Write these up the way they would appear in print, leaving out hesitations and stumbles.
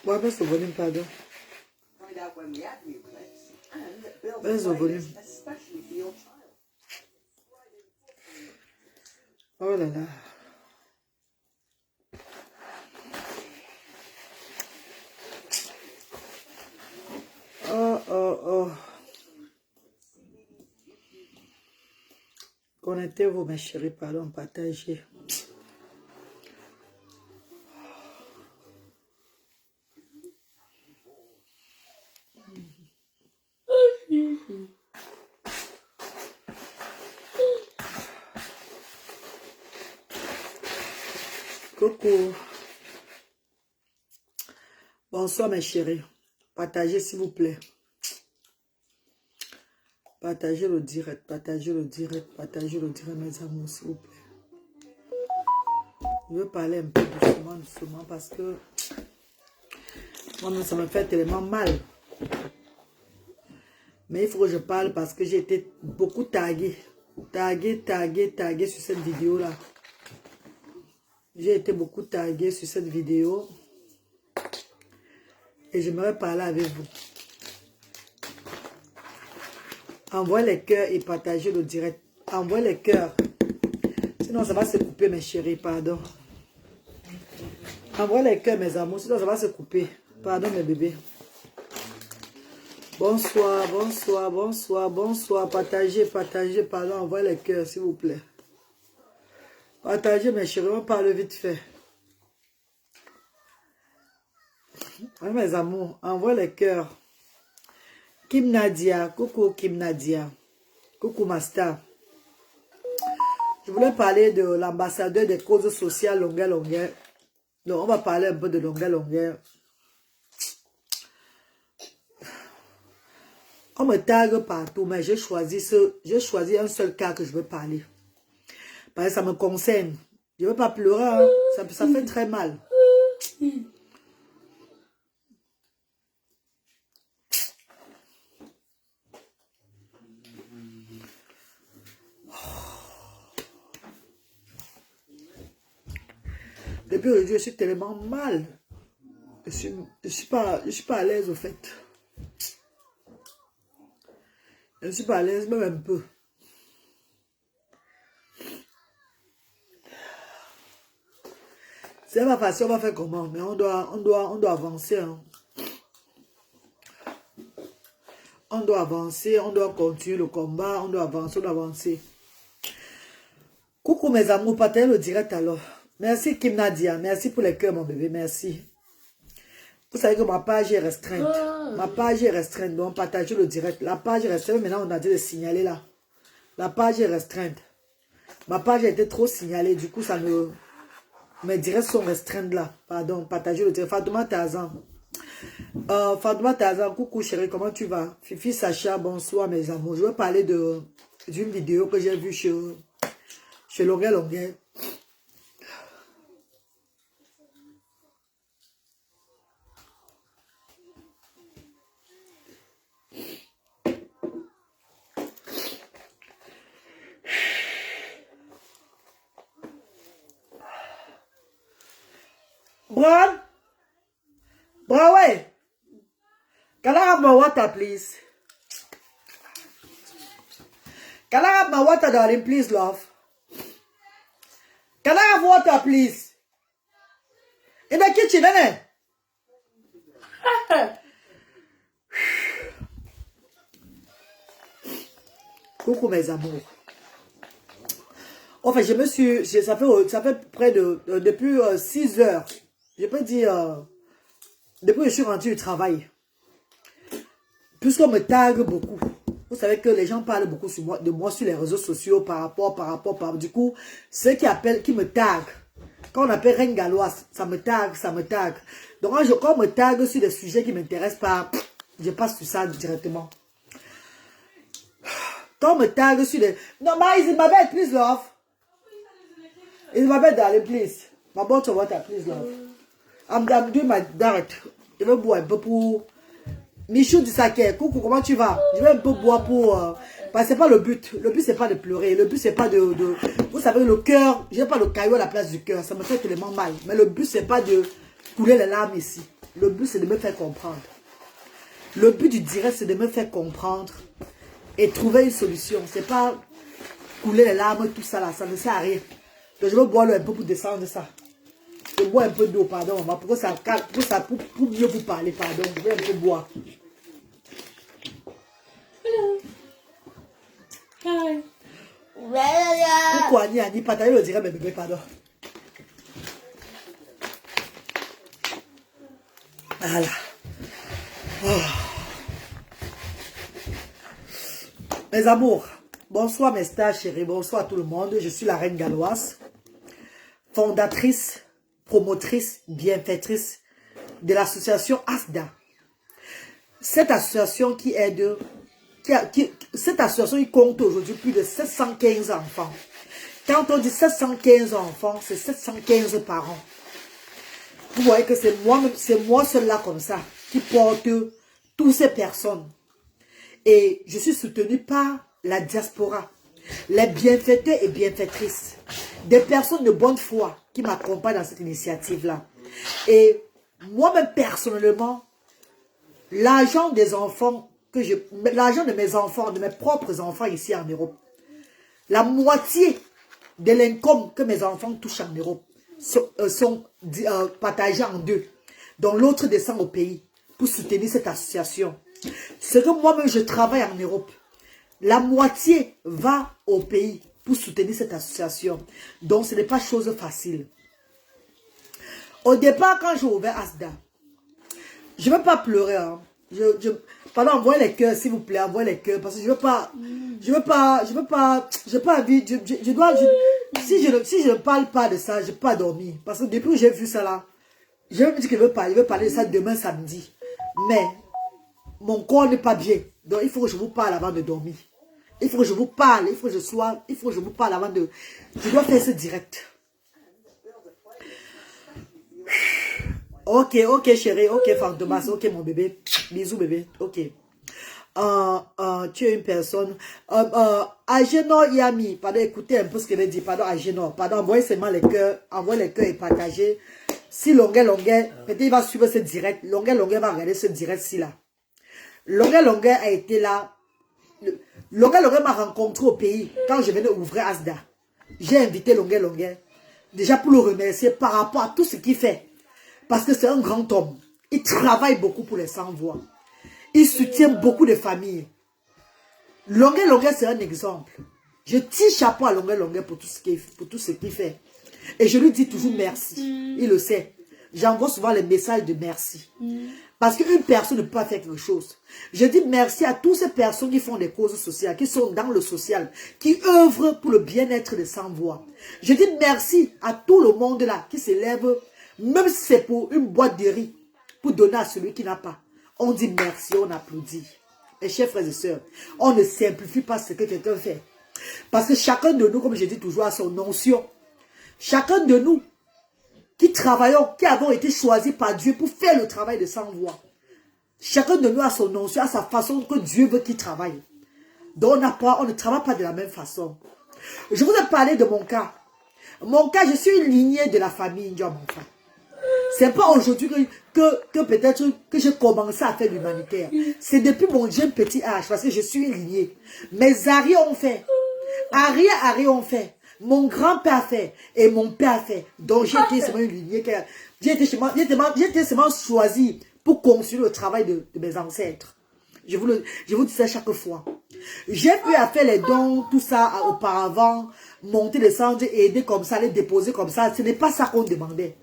Ouais, baisse le volume, pardon. Baisse le volume. Oh là là. Oh, oh, oh. Connectez-vous, mes chéris, pardon, partagez. Coucou. Bonsoir, mes chéris. Partagez, s'il vous plaît. Partagez le direct, partagez le direct, partagez le direct, mes amours, s'il vous plaît. Je veux parler un peu doucement, doucement, parce que moi, ça me fait tellement mal. Mais il faut que je parle parce que j'ai été beaucoup tagué sur cette vidéo-là. J'ai été beaucoup tagué sur cette vidéo. Et j'aimerais parler avec vous. Envoie les cœurs et partagez le direct. Envoie les cœurs. Sinon, ça va se couper, mes chéris. Pardon. Envoie les cœurs, mes amours. Sinon, ça va se couper. Pardon, mes bébés. Bonsoir, bonsoir, bonsoir, bonsoir. Partagez, partagez. Pardon, envoie les cœurs, s'il vous plaît. Partagez, mes chéris. On parle vite fait. Oui, mes amours. Envoie les cœurs. Kim Nadia. Coucou, Kim Nadia. Coucou, Masta. Je voulais parler de l'ambassadeur des causes sociales Longueur Longueur. Donc, on va parler un peu de Longueur Longueur. On me tague partout, mais j'ai choisi un seul cas que je veux parler. Parce que ça me concerne. Je ne veux pas pleurer, hein. Ça fait très mal. Depuis aujourd'hui, je suis tellement mal. Je suis pas à l'aise au fait. Je ne suis pas à l'aise, même un peu. C'est pas facile, on va faire comment? Mais on doit avancer. Hein. On doit avancer, on doit continuer le combat, on doit avancer, on doit avancer. Coucou mes amours, partagez le direct alors. Merci Kim Nadia, merci pour les cœurs mon bébé, merci. Vous savez que ma page est restreinte. Ma page est restreinte, donc partagez le direct. La page est restreinte, maintenant on a dit de signaler là. La page est restreinte. Ma page a été trop signalée, du coup ça me... Mes directs sont restreints là. Pardon, partagez le direct. Fatouma Tazan. Fatouma Tazan, coucou chérie, comment tu vas? Fifi Sacha, bonsoir mes amours. Je veux parler d'une vidéo que j'ai vue chez Longueur Longueur. Bro, ouais. Can I have my water, please? Can I have my water, darling, please, love? Can I have water, please? In the kitchen, innit? Coucou, mes amours. En fait, ça fait près de, depuis 6 heures, je peux dire, depuis que je suis rentrée du travail, puisqu'on me tague beaucoup, vous savez que les gens parlent beaucoup de moi sur les réseaux sociaux par rapport, du coup, ceux qui me taguent, quand on appelle Reine Galloise, ça me tague. Donc, quand on me tague sur des sujets qui ne m'intéressent pas, je passe sur ça directement. Quand on me tague sur des... No, ma, is in my bed, please, love. Is in my bed, darling, please. My bottle of water, please, love. I'm doing my direct. Je vais boire un peu pour... Michou du Saké, coucou, comment tu vas? Je vais un peu boire pour... Parce que c'est pas le but. Le but, c'est pas de pleurer. Le but, c'est pas de... Vous savez, le cœur... J'ai pas le caillou à la place du cœur. Ça me fait tellement mal. Mais le but, c'est pas de couler les larmes ici. Le but, c'est de me faire comprendre. Le but du direct, c'est de me faire comprendre et trouver une solution. C'est pas couler les larmes, tout ça là, ça ne sert à rien. Donc, je vais boire un peu pour descendre ça. Je bois un peu d'eau, pardon, maman. Pour mieux vous parler, pardon. Je vais un peu boire. Hi. Pourquoi Annie, partager le direct, mes bébés, pardon. Voilà. Oh. Mes amours, bonsoir mes stars chéris, bonsoir à tout le monde. Je suis la reine galloise, fondatrice, promotrice, bienfaitrice de l'association ASDA. Cette association qui aide, cette association qui compte aujourd'hui plus de 715 enfants. Quand on dit 715 enfants, c'est 715 parents. Vous voyez que c'est moi seul là comme ça qui porte toutes ces personnes. Et je suis soutenue par la diaspora, les bienfaiteurs et bienfaitrices, des personnes de bonne foi qui m'accompagnent dans cette initiative-là. Et moi-même personnellement, l'argent des enfants, l'argent de mes enfants, de mes propres enfants ici en Europe, la moitié de l'income que mes enfants touchent en Europe sont partagés en deux, dont l'autre descend au pays pour soutenir cette association. Ce que moi-même je travaille en Europe, la moitié va au pays pour soutenir cette association. Donc ce n'est pas chose facile. Au départ, quand j'ai ouvert ASDA, je ne veux pas pleurer. Hein. Pardon, envoyez les cœurs, s'il vous plaît, envoyez les cœurs, parce que je pas envie, si je ne parle pas de ça, je ne peux pas dormir. Parce que depuis que j'ai vu ça là, je me dis que je veux parler de ça demain samedi. Mais mon corps n'est pas bien. Donc il faut que je vous parle avant de dormir. Il faut que je vous parle, il faut que je vous parle avant de... Je dois faire ce direct. Ok chérie, ok Fantomas, ok mon bébé. Bisous bébé, ok. Tu es une personne. Agénor Yami, pardon, écoutez un peu ce qu'elle dit. Pardon, Agénor, pardon, envoyez seulement les cœurs, envoyez les cœurs et partagez. Si Longuet, peut-être il va suivre ce direct. Longuet va regarder ce direct-ci là. Longuet a été là. Longuet m'a rencontré au pays quand je venais ouvrir ASDA. J'ai invité Longuet déjà pour le remercier par rapport à tout ce qu'il fait. Parce que c'est un grand homme. Il travaille beaucoup pour les sans-voix. Il soutient beaucoup de familles. Longuet, c'est un exemple. Je tire chapeau à Longuet pour tout ce qu'il fait. Et je lui dis toujours merci. Il le sait. J'envoie souvent les messages de merci. Parce qu'une personne ne peut pas faire quelque chose. Je dis merci à toutes ces personnes qui font des causes sociales, qui sont dans le social, qui œuvrent pour le bien-être des sans-voix. Je dis merci à tout le monde là qui s'élève, même si c'est pour une boîte de riz, pour donner à celui qui n'a pas. On dit merci, on applaudit. Et chers frères et sœurs, on ne simplifie pas ce que quelqu'un fait. Parce que chacun de nous, comme je dis toujours, a son onction. Chacun de nous qui travaillons, qui avons été choisis par Dieu pour faire le travail de sans-voix. Chacun de nous a son onction, a sa façon que Dieu veut qu'il travaille. Donc on ne travaille pas de la même façon. Je vous ai parlé de mon cas. Mon cas, je suis une lignée de la famille Ndiamonfa. C'est pas aujourd'hui que peut-être que j'ai commencé à faire l'humanitaire. C'est depuis mon jeune petit âge, parce que je suis une lignée. Mes arrières ont fait. Arrière ont fait. Mon grand-père fait. Et mon père fait. Donc j'ai été seulement une lignée. J'ai été seulement choisi pour continuer le travail de mes ancêtres. Je vous dis ça chaque fois. J'ai pu faire les dons, tout ça auparavant, monter, descendre, aider comme ça, les déposer comme ça. Ce n'est pas ça qu'on demandait.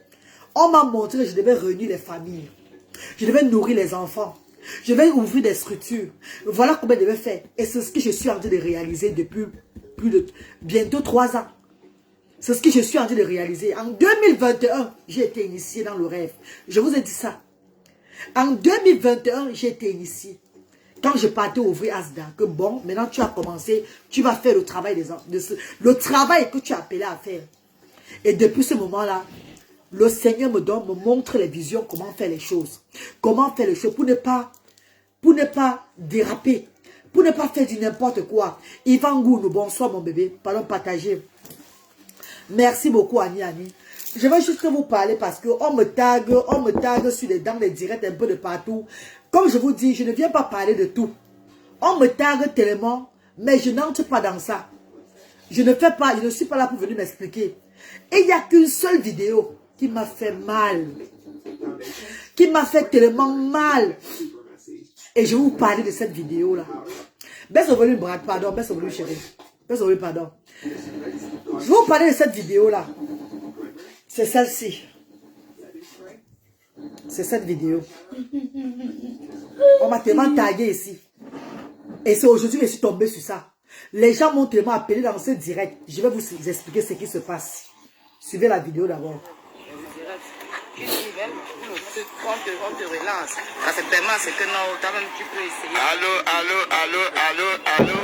On m'a montré que je devais réunir les familles. Je devais nourrir les enfants. Je devais ouvrir des structures. Voilà comment je devais faire. Et c'est ce que je suis en train de réaliser depuis bientôt 3 ans. C'est ce que je suis en train de réaliser. En 2021, j'ai été initiée dans le rêve. Je vous ai dit ça. En 2021, j'ai été initiée. Quand je partais ouvrir ASDA, que bon, maintenant tu as commencé, tu vas faire le travail le travail que tu as appelé à faire. Et depuis ce moment-là, le Seigneur me montre les visions, comment faire les choses. Comment faire les choses pour ne pas déraper, pour ne pas faire du n'importe quoi. Yvan Gounou, bonsoir mon bébé, pardon, partager. Merci beaucoup Annie. Je vais juste vous parler parce qu'on me tague dans les directs un peu de partout. Comme je vous dis, je ne viens pas parler de tout. On me tague tellement, mais je n'entre pas dans ça. Je ne suis pas là pour venir m'expliquer. Et il n'y a qu'une seule vidéo qui m'a fait mal. Qui m'a fait tellement mal. Et je vais vous parler de cette vidéo-là. Baisse au volume, pardon, baisse au volume, chérie. Baisse au volume, pardon. Je vais vous parler de cette vidéo-là. C'est celle-ci. C'est cette vidéo. On m'a tellement tagué ici. Et c'est aujourd'hui que je suis tombée sur ça. Les gens m'ont tellement appelé dans ce direct. Je vais vous expliquer ce qui se passe. Suivez la vidéo d'abord. On te relance. Certainement, c'est que non, toi-même tu peux essayer. Allô.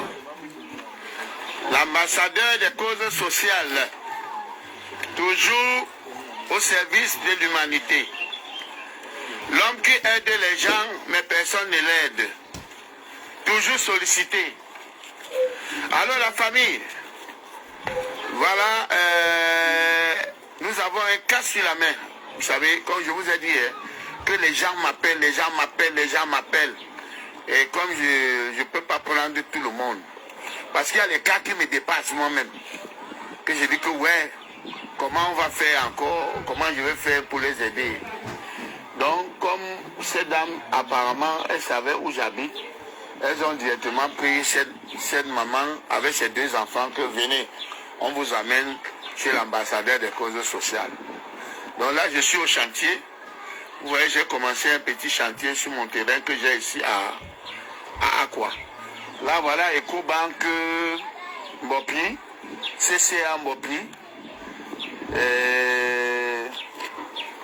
L'ambassadeur des causes sociales, toujours au service de l'humanité. L'homme qui aide les gens, mais personne ne l'aide. Toujours sollicité. Alors la famille, voilà, nous avons un cas sur la main. Vous savez, comme je vous ai dit, que les gens m'appellent. Et comme je ne peux pas prendre tout le monde. Parce qu'il y a les cas qui me dépassent moi-même. Que je dis que ouais, comment on va faire encore, comment je vais faire pour les aider. Donc, comme ces dames, apparemment, elles savaient où j'habite, elles ont directement pris cette maman avec ses 2 enfants que venez, on vous amène chez l'ambassadeur des causes sociales. Donc là, je suis au chantier. Vous voyez, j'ai commencé un petit chantier sur mon terrain que j'ai ici à Aqua. Là, voilà, EcoBank Mbopni, CCA Mbopni,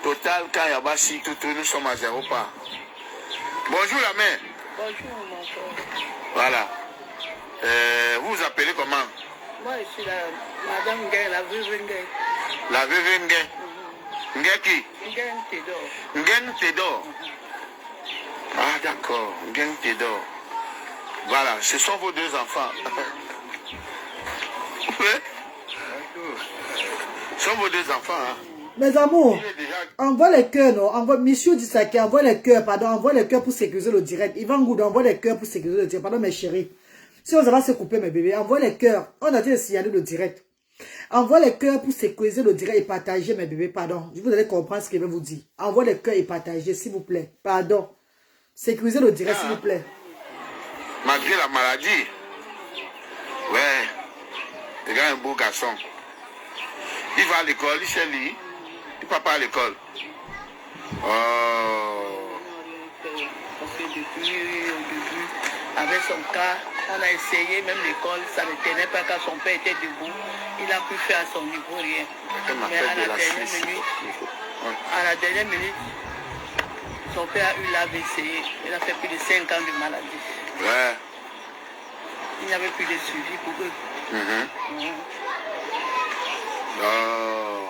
Total Kayabasi, tout, nous sommes à 0 pas. Bonjour la mère. Bonjour mon frère. Voilà. Vous vous appelez comment? Moi je suis la madame Nguyen, la veuve Nguyen. La veuve Nguyen. Nguyen qui? Nguyen Théodore. Nguyen Théodore. Ah d'accord, Nguyen Théodore. Voilà, ce sont vos 2 enfants. Oui. Ce sont vos 2 enfants. Hein. Mes amours, envoie les cœurs, non? Envoie, Michou Disaki, envoie les cœurs, pardon, envoie les cœurs pour sécuriser le direct. Yvan Goud, envoie les cœurs pour sécuriser le direct. Pardon, mes chéris. Si on va se couper, mes bébés, envoie les cœurs. On a dit de signaler le direct. Envoie les cœurs pour sécuriser le direct et partager, mes bébés, pardon. Vous allez comprendre ce que je vais vous dire. Envoie les cœurs et partager, s'il vous plaît. Pardon. Sécuriser le direct, s'il vous plaît. Malgré la maladie. Ouais. Le gars est un beau garçon. Il va à l'école, il sait lire. Il va pas à l'école. Oh. Parce que depuis, au début, avec son cas, on a essayé, même l'école, ça ne tenait pas quand son père était debout. Il a pu faire à son niveau rien. Mais à la dernière minute, son père a eu l'AVC. Il a fait plus de 5 ans de maladie. Ouais. Il n'y avait plus de suivi pour eux. Oh.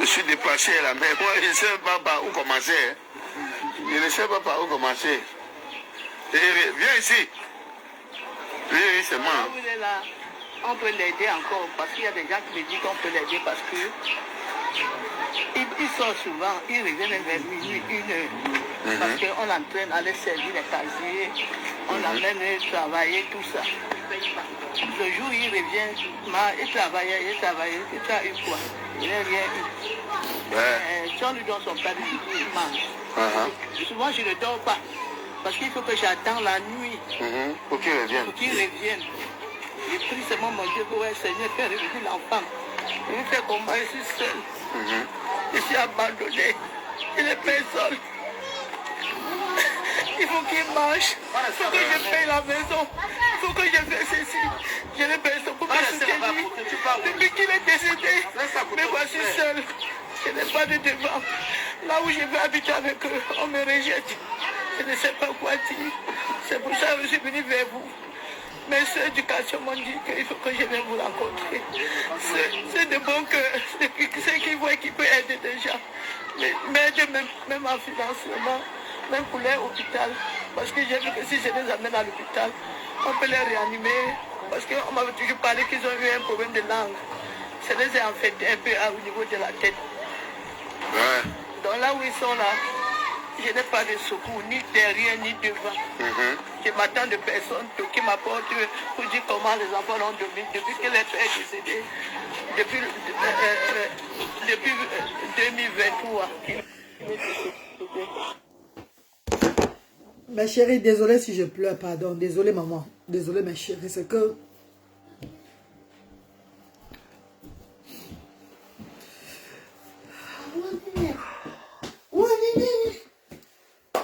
Je suis dépassé là, mais moi je ne sais pas par où commencer. Je ne sais pas par où commencer. Viens ici. Oui, c'est moi. Vous êtes là, on peut l'aider encore parce qu'il y a des gens qui me disent qu'on peut l'aider parce que ils sont souvent, ils reviennent vers minuit, 1 heure. Parce qu'on l'entraîne à aller servir les casiers, on l'amène travailler, tout ça. Le jour où il revient, il travaillait, il a eu quoi? Il n'a rien eu. Si on lui donne son plat, il mange. Souvent, je ne dors pas. Parce qu'il faut que j'attends la nuit. Pour qu'il revienne. Pour qu'il revienne. J'ai pris seulement mon Dieu pour Seigneur faire revenir l'enfant. Il fait comment je suis seul. Je suis abandonné. Il n'est personne. Il faut qu'il mange. Il faut que je paye la maison. Il faut que je fasse ceci. Je n'ai personne pour me soutenir. Depuis qu'il est décédé, me voici seul. Je n'ai pas de devant. Là où je vais habiter avec eux, on me rejette. Je ne sais pas quoi dire. C'est pour ça que je suis venu vers vous. Mes soeurs d'éducation m'ont dit qu'il faut que je vienne vous rencontrer. C'est de bon cœur. C'est qui voit qui peut aider des gens. Mais aider même en financement, même pour les hôpital. Parce que j'ai vu que si je les amène à l'hôpital, on peut les réanimer. Parce qu'on m'avait toujours parlé qu'ils ont eu un problème de langue. ça les a affectés un peu au niveau de la tête. Ouais. Donc là où ils sont là, je n'ai pas de secours, ni derrière, ni devant. Je m'attends de personne qui m'apporte pour dire comment les enfants ont dormi depuis que leur père est décédé, depuis 2023. Ma chérie, désolée si je pleure, pardon. Désolée, maman. Désolée, ma chérie, c'est que...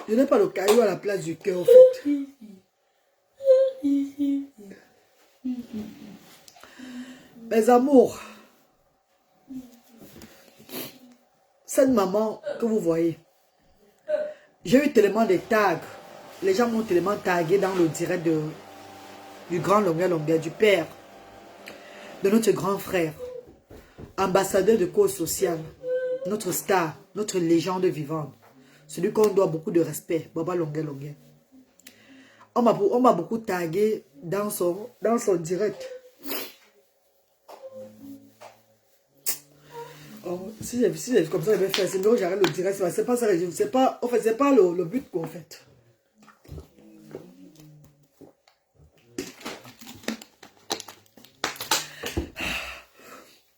Je n'ai pas le caillou à la place du cœur, en fait. Mes amours, cette maman que vous voyez, j'ai eu tellement de tags. Les gens m'ont tellement tagué dans le direct du grand Longueur, du père, de notre grand frère, ambassadeur de cause sociale, notre star, notre légende vivante, celui qu'on doit beaucoup de respect, Baba Longueur. On m'a beaucoup tagué dans son direct. Oh, si j'ai comme ça, je vais faire, sinon j'arrête le direct. C'est pas ça, c'est pas, en fait, c'est pas le but qu'on fait.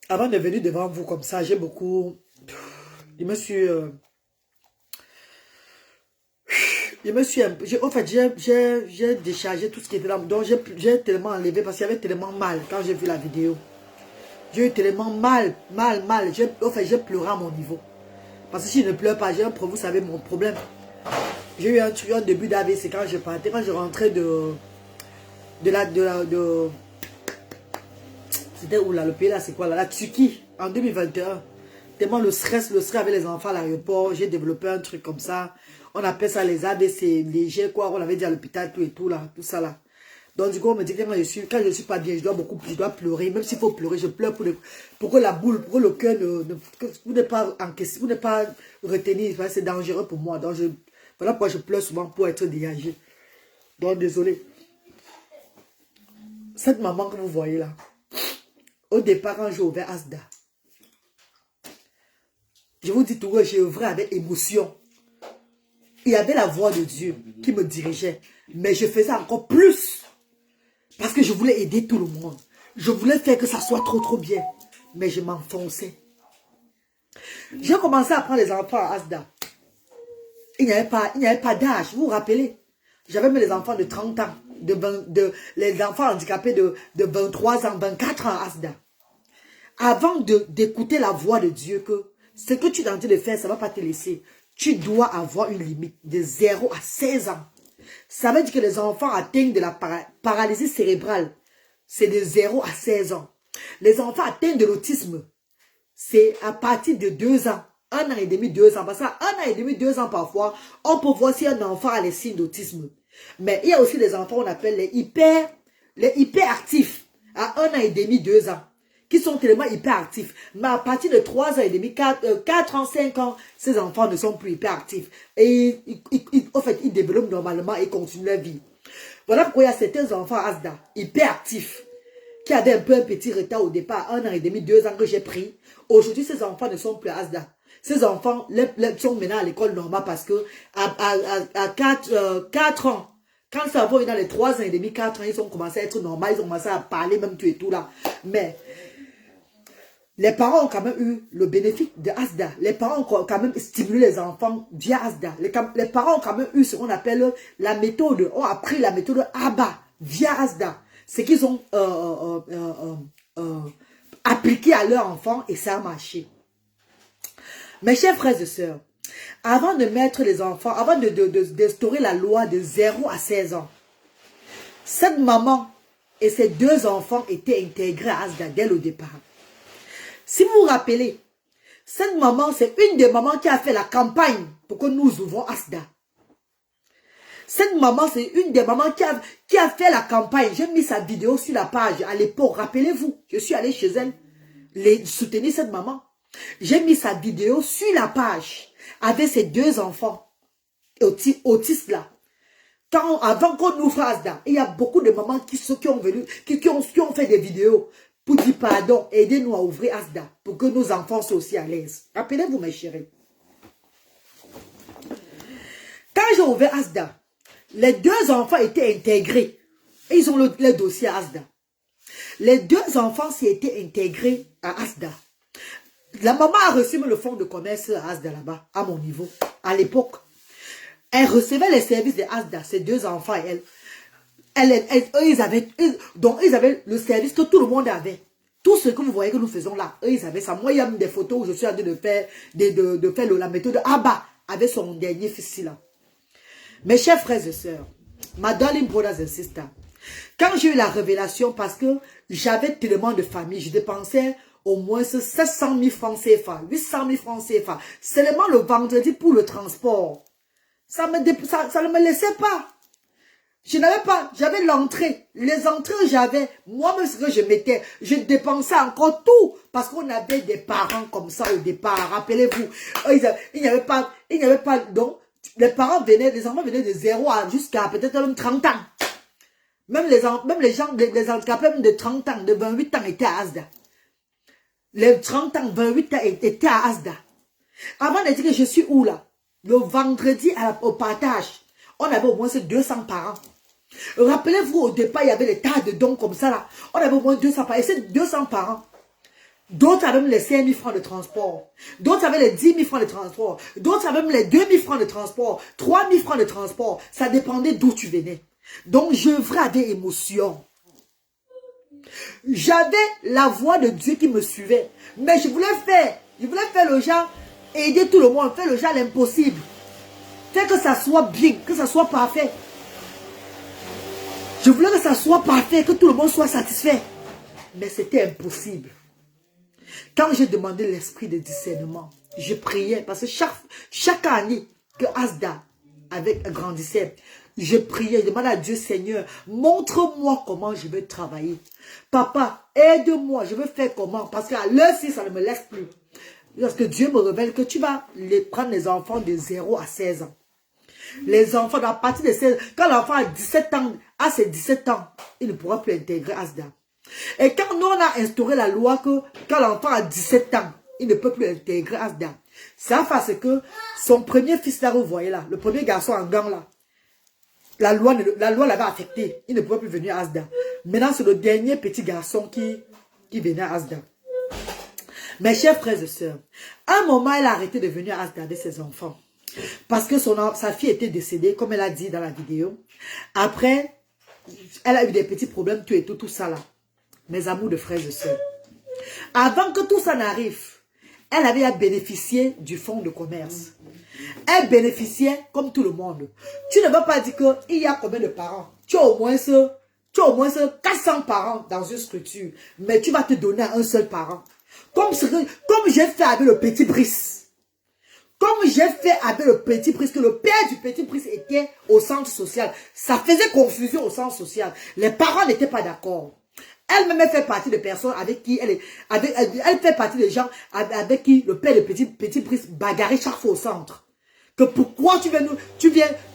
Avant de venir devant vous comme ça, j'ai beaucoup... Je me suis... En fait, j'ai déchargé tout ce qui était là. Donc, j'ai tellement enlevé parce qu'il y avait tellement mal quand j'ai vu la vidéo. J'ai eu tellement mal. En fait, j'ai pleuré à mon niveau. Parce que si je ne pleure pas, vous savez mon problème. J'ai eu un début d'AVC quand je partais, quand je rentrais c'était où là, le pays là, c'est quoi là? La Turquie, en 2021. Tellement le stress avec les enfants à l'aéroport, j'ai développé un truc comme ça. On appelle ça les AVC légers, quoi. On avait dit à l'hôpital, tout là, tout ça là. Donc du coup, on me dit que quand je suis pas bien, je dois pleurer. Même s'il faut pleurer, je pleure pour que la boule, pour que le cœur vous n'êtes pas encaissé, vous n'êtes pas retenu. C'est dangereux pour moi. Donc voilà pourquoi je pleure souvent pour être dégagé. Donc désolé. Cette maman que vous voyez là, au départ, quand j'ai ouvert Asda, je vous dis tout, j'ai œuvré avec émotion. Il y avait la voix de Dieu qui me dirigeait. Mais je faisais encore plus. Parce que je voulais aider tout le monde. Je voulais faire que ça soit trop bien. Mais je m'enfonçais. J'ai commencé à prendre les enfants à Asda. Il n'y avait pas d'âge. Vous vous rappelez? J'avais mis les enfants de 30 ans. Les enfants handicapés de 23 ans, 24 ans à Asda. Avant d'écouter la voix de Dieu, que ce que tu es en train de faire, ça ne va pas te laisser. Tu dois avoir une limite de 0 à 16 ans. Ça veut dire que les enfants atteignent de la paralysie cérébrale. C'est de 0 à 16 ans. Les enfants atteignent de l'autisme. C'est à partir de 2 ans. 1 an et demi, 2 ans. Parce qu'à 1 an et demi, 2 ans parfois, on peut voir si un enfant a les signes d'autisme. Mais il y a aussi des enfants qu'on appelle les hyperactifs. À 1 an et demi, 2 ans. Qui sont tellement hyperactifs. Mais à partir de 3 ans et demi, 4 ans, 5 ans, ces enfants ne sont plus hyperactifs. Et en fait, ils développent normalement et continuent leur vie. Voilà pourquoi il y a certains enfants Asda, hyperactifs, qui avaient un peu un petit retard au départ, 1 an et demi, 2 ans que j'ai pris. Aujourd'hui, ces enfants ne sont plus Asda. Ces enfants sont maintenant à l'école normale parce que à 4 ans, quand ça va dans les 3 ans et demi, 4 ans, ils ont commencé à être normaux, ils ont commencé à parler même tout et tout là. Mais les parents ont quand même eu le bénéfice de Asda. Les parents ont quand même stimulé les enfants via Asda. Les parents ont quand même eu ce qu'on appelle la méthode, ont appris la méthode ABA via Asda. C'est qu'ils ont appliqué à leurs enfants et ça a marché. Mes chers frères et sœurs, avant de mettre les enfants, avant d'instaurer la loi de 0 à 16 ans, cette maman et ses 2 enfants étaient intégrés à Asda dès le départ. Si vous vous rappelez, cette maman, c'est une des mamans qui a fait la campagne pour que nous ouvrons Asda. Cette maman, c'est une des mamans qui a fait la campagne. J'ai mis sa vidéo sur la page à l'époque. Rappelez-vous, je suis allé chez elle soutenir cette maman. J'ai mis sa vidéo sur la page avec ses 2 enfants autistes là. Avant qu'on ouvre Asda, il y a beaucoup de mamans qui ont fait des vidéos. pour dire pardon, aidez-nous à ouvrir Asda pour que nos enfants soient aussi à l'aise. Rappelez-vous, mes chéris. Quand j'ai ouvert Asda, les 2 enfants étaient intégrés. Et ils ont le dossier à Asda. Les 2 enfants s'y étaient intégrés à Asda. La maman a reçu le fonds de commerce à Asda là-bas, à mon niveau, à l'époque. Elle recevait les services de Asda, ces 2 enfants et ils avaient le service que tout le monde avait. Tout ce que vous voyez que nous faisons là, eux, ils avaient ça. Moi, il y a même des photos où je suis en train de faire, la méthode Abba avec son dernier fils là. Mes chers frères et sœurs, my darling brothers and sisters, quand j'ai eu la révélation, parce que j'avais tellement de familles, je dépensais au moins 700 000 francs CFA, 800 000 francs CFA, seulement le vendredi pour le transport. Ça ne me laissait pas. Je n'avais pas, j'avais l'entrée. Les entrées j'avais, moi-même ce que je mettais, je dépensais encore tout. Parce qu'on avait des parents comme ça au départ, rappelez-vous. Il n'y avait pas, donc, les parents venaient, les enfants venaient de 0 à jusqu'à peut-être même 30 ans. Même les handicapés même de 30 ans, de 28 ans étaient à Asda. Les 30 ans, 28 ans étaient à Asda. Avant de dire que je suis où là? Le vendredi au partage, on avait au moins 200 parents. Rappelez-vous, au départ, il y avait des tas de dons comme ça là. On avait au moins 200 parents. Et ces 200 parents, d'autres avaient même les 5 000 francs de transport. D'autres avaient les 10 000 francs de transport. D'autres avaient même les 2 000 francs de transport. 3 000 francs de transport. Ça dépendait d'où tu venais. Donc, j'œuvrais avec émotion. J'avais la voix de Dieu qui me suivait. Mais je voulais faire le genre, aider tout le monde, faire le genre l'impossible. Faire que ça soit bien, que ça soit parfait. Je voulais que ça soit parfait, que tout le monde soit satisfait. Mais c'était impossible. Quand j'ai demandé l'esprit de discernement, je priais parce que chaque année que Asda grandissait, je priais, je demandais à Dieu, Seigneur, montre-moi comment je vais travailler. Papa, aide-moi, je veux faire comment? Parce qu'à l'heure-ci, ça ne me laisse plus. Parce que Dieu me révèle que tu vas prendre les enfants de 0 à 16 ans. Les enfants, à partir de 16 ans, quand l'enfant a 17 ans, à ses 17 ans, il ne pourra plus intégrer Asda. Et quand nous, on a instauré la loi que quand l'enfant a 17 ans, il ne peut plus intégrer Asda. C'est parce que son premier fils là, vous voyez là, le premier garçon en gang là, la loi l'avait affecté. Il ne pouvait plus venir à Asda. Maintenant, c'est le dernier petit garçon qui venait à Asda. Mes chers frères et sœurs, à un moment, elle a arrêté de venir à Asda avec ses enfants. Parce que sa fille était décédée, comme elle a dit dans la vidéo. Après, elle a eu des petits problèmes, tout ça là. Mes amours de frères et sœurs. Avant que tout ça n'arrive, elle avait à bénéficier du fonds de commerce. Elle bénéficiait comme tout le monde. Tu ne vas pas dire qu'il y a combien de parents? Tu as au moins 400 parents dans une structure. Mais tu vas te donner à un seul parent. Comme j'ai fait avec le petit Brice. Comme j'ai fait avec le petit Brice, que le père du petit Brice était au centre social. Ça faisait confusion au centre social. Les parents n'étaient pas d'accord. Elle-même fait partie des personnes avec qui elle fait partie des gens avec qui le père du petit Brice bagarrait chaque fois au centre. Que pourquoi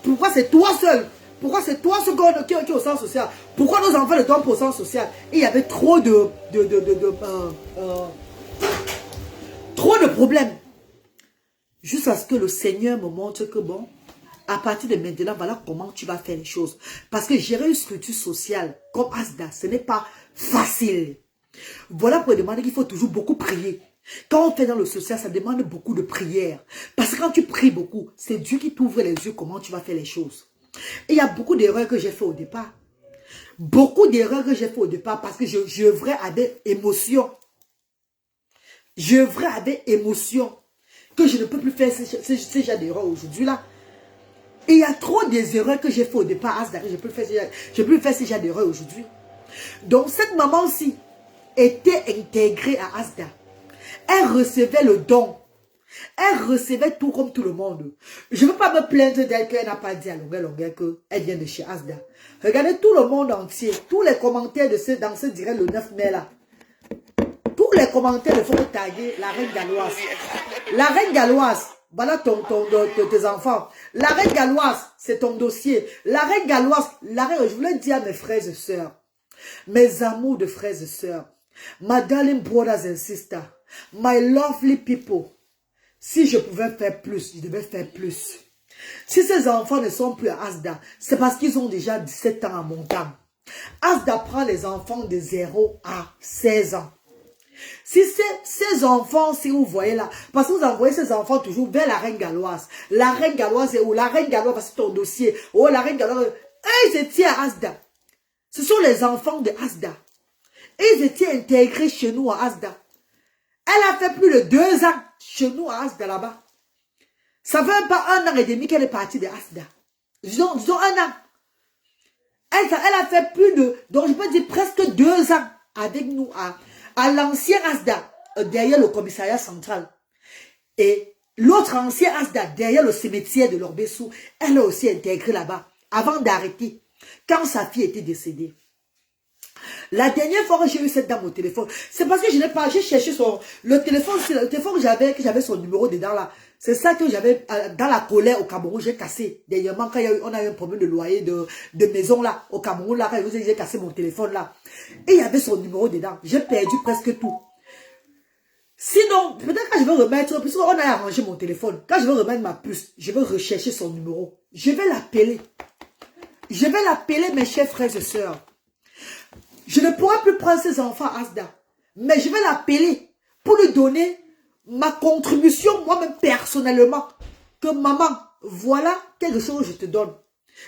pourquoi c'est toi seul? Pourquoi c'est toi seul qui est au centre social? Pourquoi nos enfants ne tombent pas au centre social? Et il y avait trop de problèmes. Jusqu'à ce que le Seigneur me montre que bon, à partir de maintenant, voilà comment tu vas faire les choses. Parce que gérer une structure sociale comme Asda, ce n'est pas facile. Voilà pour demander qu'il faut toujours beaucoup prier. Quand on fait dans le social, ça demande beaucoup de prière. Parce que quand tu pries beaucoup, c'est Dieu qui t'ouvre les yeux comment tu vas faire les choses. Et il y a beaucoup d'erreurs que j'ai fait au départ. Beaucoup d'erreurs que j'ai fait au départ parce que j'œuvrais avec émotion. J'œuvrais avec émotion. Que je ne peux plus faire ces genres d'erreurs aujourd'hui là. Et il y a trop des erreurs que j'ai fait au départ. Je ne peux plus faire ces genres d'erreurs aujourd'hui. Donc cette maman-ci était intégrée à Asda. Elle recevait le don. Elle recevait tout comme tout le monde. Je ne veux pas me plaindre d'elle qu'elle n'a pas dit à longueur qu'elle vient de chez Asda. Regardez tout le monde entier. Tous les commentaires dans ce direct le 9 mai là. Tous les commentaires il faut taguer la reine galloise. La reine galloise, voilà tes enfants. La reine galloise, c'est ton dossier. La reine galloise, je voulais dire à mes frères et sœurs, mes amours de frères et sœurs, My darling brothers and sisters, my lovely people, si je pouvais faire plus, je devais faire plus. Si ces enfants ne sont plus à Asda, c'est parce qu'ils ont déjà 17 ans en montant. Asda prend les enfants de 0 à 16 ans. Si ces enfants, si vous voyez là, parce que vous envoyez ces enfants toujours vers la reine galloise. La reine galloise est où? La reine galloise, c'est ton dossier. Oh, la reine galloise, eux, ils étaient à Asda. Ce sont les enfants de Asda. Ils étaient intégrés chez nous à Asda. Elle a fait plus de 2 ans chez nous à Asda là-bas. Ça fait pas 1 an et demi qu'elle est partie de Asda. Disons 1 an. Elle a fait plus de, donc je peux dire presque 2 ans avec nous à l'ancien Asda, derrière le commissariat central. Et l'autre ancien Asda, derrière le cimetière de l'Orbessou, elle a aussi intégré là-bas, avant d'arrêter, quand sa fille était décédée. La dernière fois que j'ai eu cette dame au téléphone, c'est parce que je n'ai pas, j'ai cherché le téléphone que j'avais son numéro dedans là. C'est ça que j'avais, dans la colère au Cameroun, j'ai cassé. Dernièrement, quand on a eu un problème de loyer de maison là, au Cameroun là, quand j'ai cassé mon téléphone là. Et il y avait son numéro dedans. J'ai perdu presque tout. Sinon, peut-être quand je vais remettre, puisqu'on a arrangé mon téléphone, quand je vais remettre ma puce, je vais rechercher son numéro. Je vais l'appeler. Je vais l'appeler, mes chers frères et sœurs. Je ne pourrai plus prendre ses enfants à Asda. Mais je vais l'appeler pour lui donner ma contribution, moi-même personnellement. Que maman, voilà quelque chose que je te donne.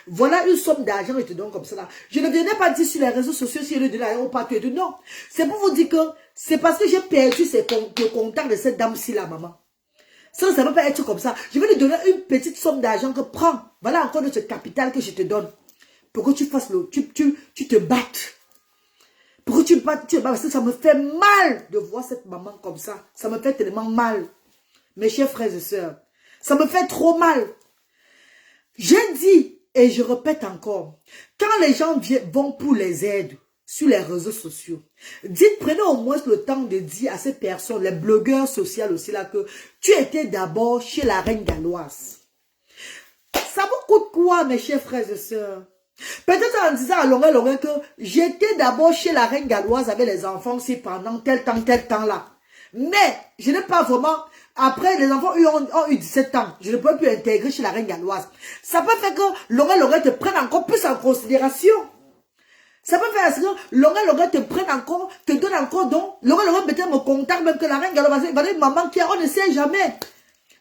Voilà une somme d'argent que je te donne comme ça. Je ne venais pas dire sur les réseaux sociaux, si je le donnais au partout et tout. Non, c'est pour vous dire que c'est parce que j'ai perdu le contact de cette dame-ci là, maman. Ça ne peut pas être comme ça. Je vais lui donner une petite somme d'argent que prends. Voilà encore notre capital que je te donne. Pour que tu fasses tu te battes. Pour que tu battes, parce que ça me fait mal de voir cette maman comme ça. Ça me fait tellement mal. Mes chers frères et sœurs. Ça me fait trop mal. J'ai dit, et je répète encore, quand les gens vont pour les aides sur les réseaux sociaux, prenez au moins le temps de dire à ces personnes, les blogueurs sociaux aussi là, que tu étais d'abord chez la reine galloise. Ça vous coûte quoi, mes chers frères et sœurs? Peut-être en disant à longueur que j'étais d'abord chez la reine galloise avec les enfants aussi pendant tel temps là. Mais je n'ai pas vraiment... Après, les enfants ont eu 17 ans. Je ne peux plus intégrer chez la reine galloise. Ça peut faire que longueur te prenne encore plus en considération. Ça peut faire que longueur te prenne encore, te donne encore donc. Longueur peut-être me contacte même que la reine galloise va dire maman qui on ne sait jamais.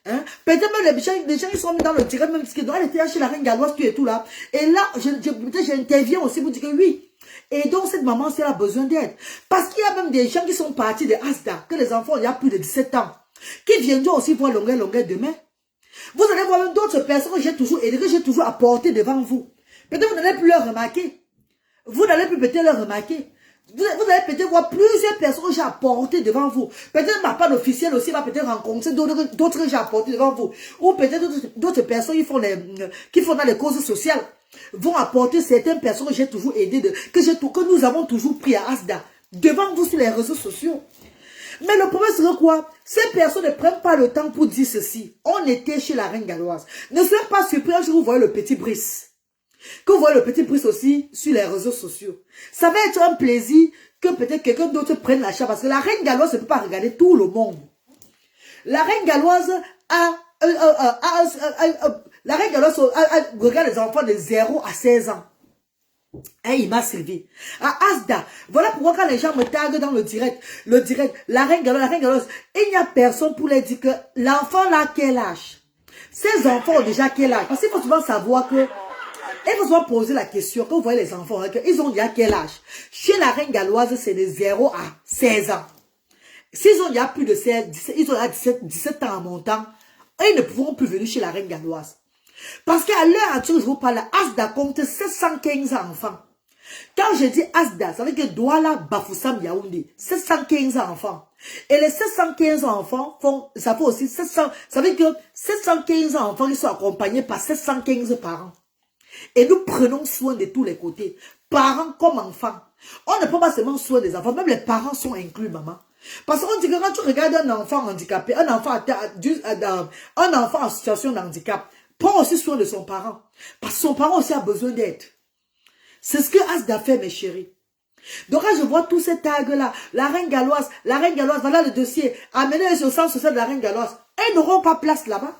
Hein? Peut-être même les gens qui sont dans le direct, même parce qu'elle était chez la reine galloise, tu et tout là. Et là, peut-être j'interviens aussi pour dire que oui. Et donc, cette maman, elle a besoin d'aide. Parce qu'il y a même des gens qui sont partis de Asda, que les enfants, il y a plus de 17 ans, qui viendront aussi voir longueur demain. Vous allez voir même d'autres personnes que j'ai toujours aidé, que j'ai toujours apporté devant vous. Peut-être vous n'allez plus leur remarquer. Vous n'allez plus peut-être leur remarquer. Vous allez peut-être voir plusieurs personnes que j'ai apportées devant vous. Peut-être ma part officielle aussi va peut-être rencontrer d'autres que j'ai apportées devant vous. Ou peut-être d'autres personnes qui font dans les causes sociales vont apporter certaines personnes que j'ai toujours aidées, que nous avons toujours pris à Asda devant vous sur les réseaux sociaux. Mais le problème c'est quoi? Ces personnes ne prennent pas le temps pour dire ceci. On était chez la reine galloise. Ne soyez pas surpris quand vous voyez le petit Brice. Que vous voyez le petit Brice aussi sur les réseaux sociaux. Ça va être un plaisir que peut-être quelqu'un d'autre prenne la charge. Parce que la reine galloise ne peut pas regarder tout le monde. La reine galloise regarde les enfants de 0 à 16 ans. Et il m'a servi. À Asda, voilà pourquoi quand les gens me taguent dans le direct, la reine galloise, il n'y a personne pour leur dire que l'enfant là, quel âge? Ces enfants ont déjà quel âge? Parce qu'il faut souvent savoir que, il faut souvent poser la question, quand vous voyez les enfants, ils ont déjà quel âge? Chez la reine galloise, c'est de 0 à 16 ans. S'ils ont déjà plus de 16, ils ont déjà 17 ans en montant, ils ne pourront plus venir chez la reine galloise. Parce qu'à l'heure actuelle, je vous parle, Asda compte 715 enfants. Quand je dis Asda, ça veut dire que Douala, Bafoussam, Yaoundé, 715 enfants. Et les 715 enfants ça fait aussi 700, ça veut dire que 715 enfants qui sont accompagnés par 715 parents. Et nous prenons soin de tous les côtés, parents comme enfants. On ne prend pas seulement soin des enfants, même les parents sont inclus, maman. Parce qu'on dit que quand tu regardes un enfant handicapé, un enfant en situation de handicap, prends aussi soin de son parent. Parce que son parent aussi a besoin d'aide. C'est ce que Asda fait, mes chéris. Donc quand je vois tous ces tags-là, la reine galloise, voilà le dossier, amenez-les au centre social de la reine galloise. Elles n'auront pas place là-bas.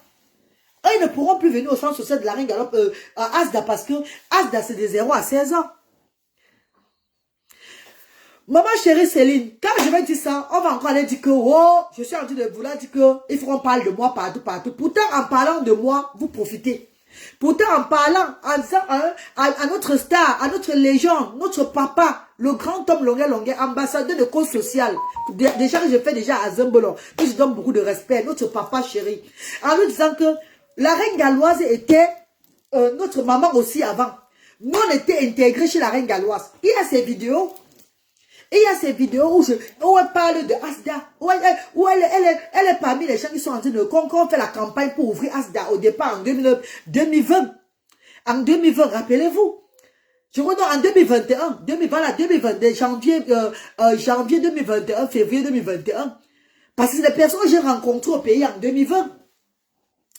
Elles ne pourront plus venir au centre social de la reine galloise à Asda parce que Asda c'est de 0 à 16 ans. Maman chérie Céline, quand je vais dire ça, on va encore aller dire que oh, je suis en train de vouloir dire que il faut qu'on parle de moi partout. Pourtant, en parlant de moi, vous profitez. Pourtant, en parlant, en disant à notre star, à notre légende, notre papa, le grand homme Longuet, ambassadeur de cause sociale, déjà que je fais déjà à Zembolo, que je donne beaucoup de respect, notre papa chéri, en lui disant que la reine galloise était notre maman aussi avant. Nous, on était intégrés chez la reine galloise. Il y a ces vidéos. Et il y a ces vidéos où elle parle de Asda, où elle est parmi les gens qui sont en train de qu'on fait la campagne pour ouvrir Asda au départ en 2020. En 2020, rappelez-vous. Je redonne en 2022, janvier 2021, février 2021. Parce que c'est des personnes que j'ai rencontrées au pays en 2020.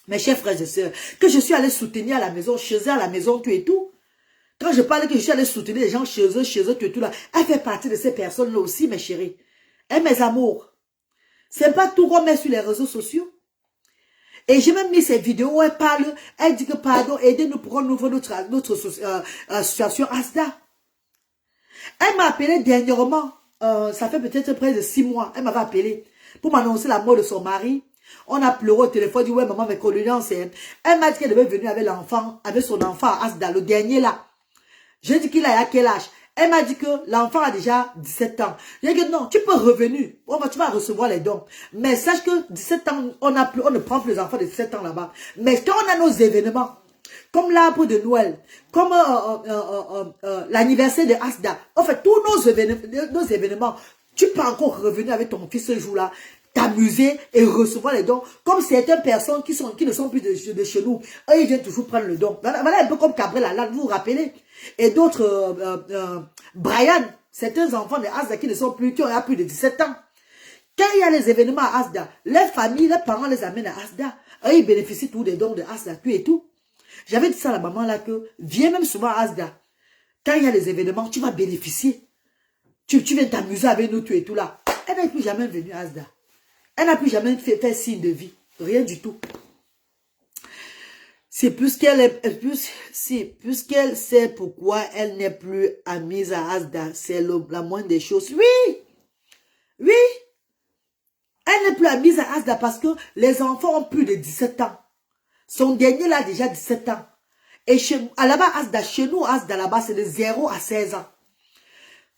Mes chers frères et sœurs, que je suis allé soutenir à la maison, chez eux à la maison, tout et tout. Quand je parle que je suis allé soutenir les gens chez eux, tout là, elle fait partie de ces personnes-là aussi, mes chéris. Et mes amours. C'est pas tout qu'on met sur les réseaux sociaux. Et j'ai même mis cette vidéo où elle parle, elle dit que pardon, aidez-nous pour qu'on ouvre notre association Asda. Elle m'a appelé dernièrement, ça fait peut-être près de 6 mois, elle m'avait appelé pour m'annoncer la mort de son mari. On a pleuré au téléphone, dit ouais maman, mes condoléances. Elle m'a dit qu'elle devait venir avec l'enfant, avec son enfant à Asda, le dernier là. J'ai dit qu'il a à quel âge? Elle m'a dit que l'enfant a déjà 17 ans. J'ai dit non, tu peux revenir. Tu vas recevoir les dons. Mais sache que 17 ans, on ne prend plus les enfants de 17 ans là-bas. Mais quand on a nos événements, comme l'arbre de Noël, comme l'anniversaire de Asda, en fait, tous nos événements, tu peux encore revenir avec ton fils ce jour-là, t'amuser et recevoir les dons. Comme certaines personnes qui ne sont plus de chez nous, eux, ils viennent toujours prendre le don. Voilà un peu comme Cabrel, là, vous vous rappelez. Et d'autres, Brian, certains enfants de Asda qui ont plus de 17 ans. Quand il y a les événements à Asda, les familles, les parents les amènent à Asda. Eux, ils bénéficient tous des dons de Asda, tout et tout. J'avais dit ça à la maman là que, viens même souvent à Asda. Quand il y a les événements, tu vas bénéficier. Tu viens t'amuser avec nous, tout et tout là. Elle n'est plus jamais venue à Asda. Elle n'a plus jamais fait signe de vie. Rien du tout. C'est puisqu'elle sait pourquoi elle n'est plus amie à Asda. C'est la moindre des choses. Oui. Oui. Elle n'est plus amie à Asda parce que les enfants ont plus de 17 ans. Son dernier là a déjà 17 ans. Et là-bas, Asda, chez nous, Asda là-bas, c'est de 0 à 16 ans.